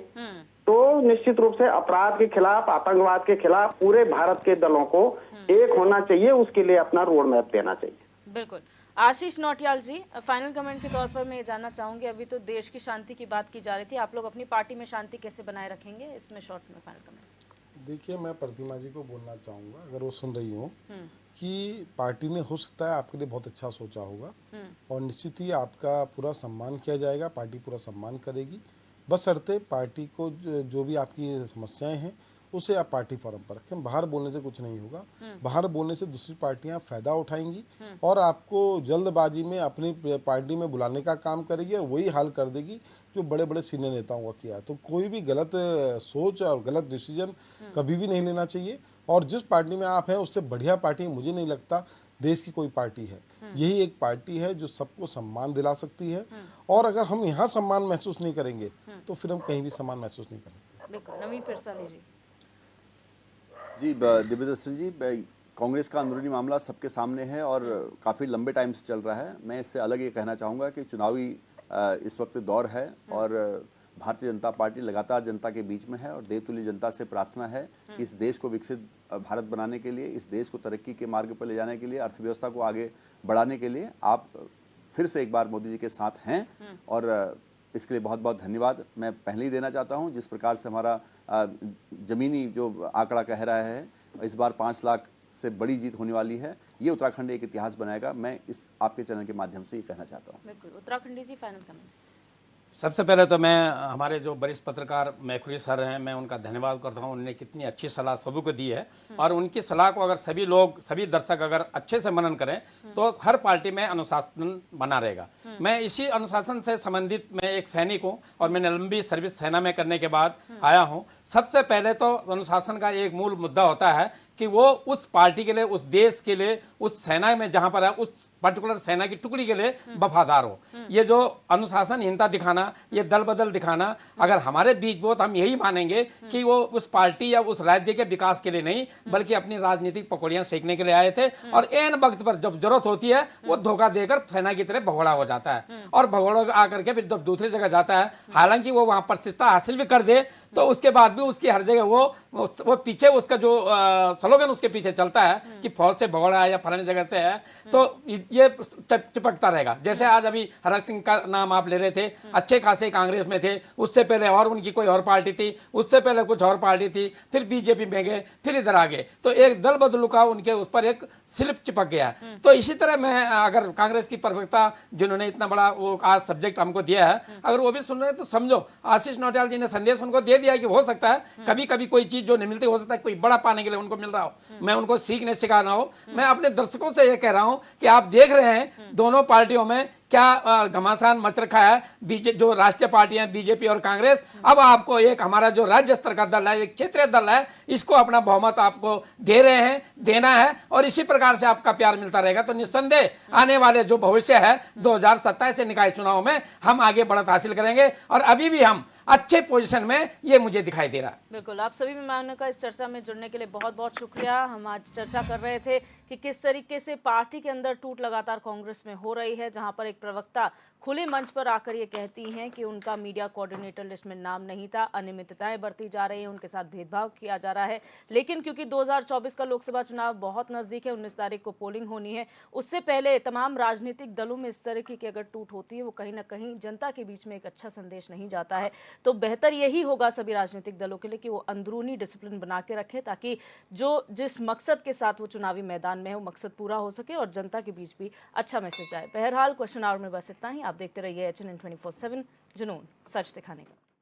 तो निश्चित रूप से अपराध के खिलाफ, आतंकवाद के खिलाफ पूरे भारत के दलों को एक होना चाहिए, उसके लिए अपना रोड मैप देना चाहिए। बिल्कुल। आशीष नौटियाल जी, फाइनल कमेंट के तौर पर मैं ये जानना चाहूंगी, अभी तो देश की शांति की बात की जा रही थी, आप लोग अपनी पार्टी में शांति कैसे बनाए रखेंगे, इसमें शॉर्ट में फाइनल कमेंट। देखिए, मैं प्रतिमा जी को बोलना चाहूँगा, अगर वो सुन रही हो, कि पार्टी ने हो सकता है आपके लिए बहुत अच्छा सोचा होगा और निश्चित ही आपका पूरा सम्मान किया जाएगा, पार्टी पूरा सम्मान करेगी। बशर्ते पार्टी को जो भी आपकी समस्याएं हैं उसे आप पार्टी फोरम पर रखें। बाहर बोलने से कुछ नहीं होगा, बाहर बोलने से दूसरी पार्टियां फायदा उठाएंगी और आपको जल्दबाजी में अपनी पार्टी में बुलाने का काम करेगी और वही हाल कर देगी जो बड़े बड़े सीनियर नेताओं का किया। तो कोई भी गलत सोच और गलत डिसीजन कभी भी नहीं लेना चाहिए। और जिस पार्टी में आप हैं उससे बढ़िया पार्टी मुझे नहीं लगता देश की कोई पार्टी है। यही एक पार्टी है जो सबको सम्मान दिला सकती है और अगर हम यहाँ सम्मान महसूस नहीं करेंगे तो फिर हम कहीं भी सम्मान महसूस नहीं कर सकते। बिल्कुल। नवीन पिरसाली जी। जी दिव्यदर्शन जी, कांग्रेस का अंदरूनी मामला सबके सामने है और काफ़ी लंबे टाइम से चल रहा है। मैं इससे अलग ये कहना चाहूँगा कि चुनावी इस वक्त दौर है और भारतीय जनता पार्टी लगातार जनता के बीच में है और देवतुल्य जनता से प्रार्थना है कि इस देश को विकसित भारत बनाने के लिए, इस देश को तरक्की के मार्ग पर ले जाने के लिए, अर्थव्यवस्था को आगे बढ़ाने के लिए आप फिर से एक बार मोदी जी के साथ हैं और इसके लिए बहुत बहुत धन्यवाद मैं पहले ही देना चाहता हूं। जिस प्रकार से हमारा ज़मीनी जो आंकड़ा कह रहा है, इस बार 5 लाख से बड़ी जीत होने वाली है, ये उत्तराखंड एक इतिहास बनाएगा। मैं इस आपके चैनल के माध्यम से ये कहना चाहता हूँ। बिल्कुल। उत्तराखंडी जी, फाइनल कमेंट। सबसे पहले तो मैं हमारे जो वरिष्ठ पत्रकार मैखुरी सर हैं, मैं उनका धन्यवाद करता हूं। उन्होंने कितनी अच्छी सलाह सभी को दी है और उनकी सलाह को अगर सभी लोग, सभी दर्शक अगर अच्छे से मनन करें तो हर पार्टी में अनुशासन बना रहेगा। मैं इसी अनुशासन से संबंधित मैं एक सैनिक हूं और मैंने लंबी सर्विस सेना में करने के बाद आया हूं। सबसे पहले तो अनुशासन का एक मूल मुद्दा होता है कि वो उस पार्टी के लिए, उस देश के लिए, उस सेना में जहां पर है, उस पर्टिकुलर सेना की टुकड़ी के लिए वफादार हो। ये जो अनुशासनहीनता दिखाना, ये दल बदल दिखाना, अगर हमारे बीच वो, तो हम यही मानेंगे कि वो उस पार्टी या उस राज्य के विकास के लिए नहीं, बल्कि अपनी राजनीतिक पकौड़ियां सेकने के लिए आए थे। और एन वक्त पर जब जरूरत होती है वो धोखा देकर सेना की तरह भगोड़ा हो जाता है, और भगोड़ा आकर के फिर जब दूसरी जगह जाता है, हालांकि वो वहां प्रतिष्ठा हासिल भी कर दे, तो उसके बाद भी उसकी हर जगह वो पीछे उसका जो स्लोगन उसके पीछे चलता है कि फौज से भगोड़ा है या फलानी जगह से है, तो ये चिपकता रहेगा। जैसे आज अभी हरक सिंह का नाम आप ले रहे थे, अच्छे खासे कांग्रेस में थे, उससे पहले और उनकी कोई और पार्टी थी, उससे पहले कुछ और पार्टी थी, फिर बीजेपी में गए, फिर इधर आ गए, तो एक दल बदलू का उनके उस पर एक स्लिप चिपक गया। तो इसी तरह मैं, अगर कांग्रेस की प्रवक्ता जिन्होंने इतना बड़ा वो आज सब्जेक्ट हमको दिया है, अगर वो भी सुन रहे हैं तो समझो आशीष नौटियाल जी ने संदेश उनको दे दिया कि हो सकता है कभी कभी कोई चीज जो नहीं मिलती, हो सकता है कोई बड़ा पाने के लिए उनको मिल रहा हो, मैं उनको सीखने सिखाना हो। मैं अपने दर्शकों से ये कह रहा हूं कि आप देख रहे हैं दोनों पार्टियों में क्या घमासान मच रखा है। जो राष्ट्रीय पार्टियां बीजेपी और कांग्रेस, अब आपको एक हमारा जो राज्य स्तर का दल है, एक क्षेत्रीय दल है, इसको अपना बहुमत आपको दे रहे हैं, देना है, और इसी प्रकार से आपका प्यार मिलता रहेगा तो निस्संदेह आने वाले जो भविष्य है 2027 से निकाय चुनाव में हम आगे बढ़त हासिल करेंगे, और अभी भी हम अच्छे पोजीशन में, ये मुझे दिखाई दे रहा है। बिल्कुल, आप सभी मेहमानों का इस चर्चा में जुड़ने के लिए बहुत बहुत शुक्रिया। हम आज चर्चा कर रहे थे कि किस तरीके से पार्टी के अंदर टूट लगातार कांग्रेस में हो रही है, जहां पर एक प्रवक्ता खुले मंच पर आकर ये कहती हैं कि उनका मीडिया कोऑर्डिनेटर लिस्ट में नाम नहीं था, अनियमितताएं बरती जा रही हैं, उनके साथ भेदभाव किया जा रहा है। लेकिन क्योंकि 2024 का लोकसभा चुनाव बहुत नजदीक है, 19 तारीख को पोलिंग होनी है, उससे पहले तमाम राजनीतिक दलों में इस तरह की अगर टूट होती है, वो कहीं ना कहीं जनता के बीच में एक अच्छा संदेश नहीं जाता है। तो बेहतर यही होगा सभी राजनीतिक दलों के लिए कि वो अंदरूनी डिसिप्लिन बना के रखें, ताकि जो जिस मकसद के साथ वो चुनावी मैदान में है वो मकसद पूरा हो सके और जनता के बीच भी अच्छा मैसेज आए। बहरहाल क्वेश्चन आवर में बस इतना ही। आप देखते रहिए HNN 24/7, जुनून सच दिखाने का।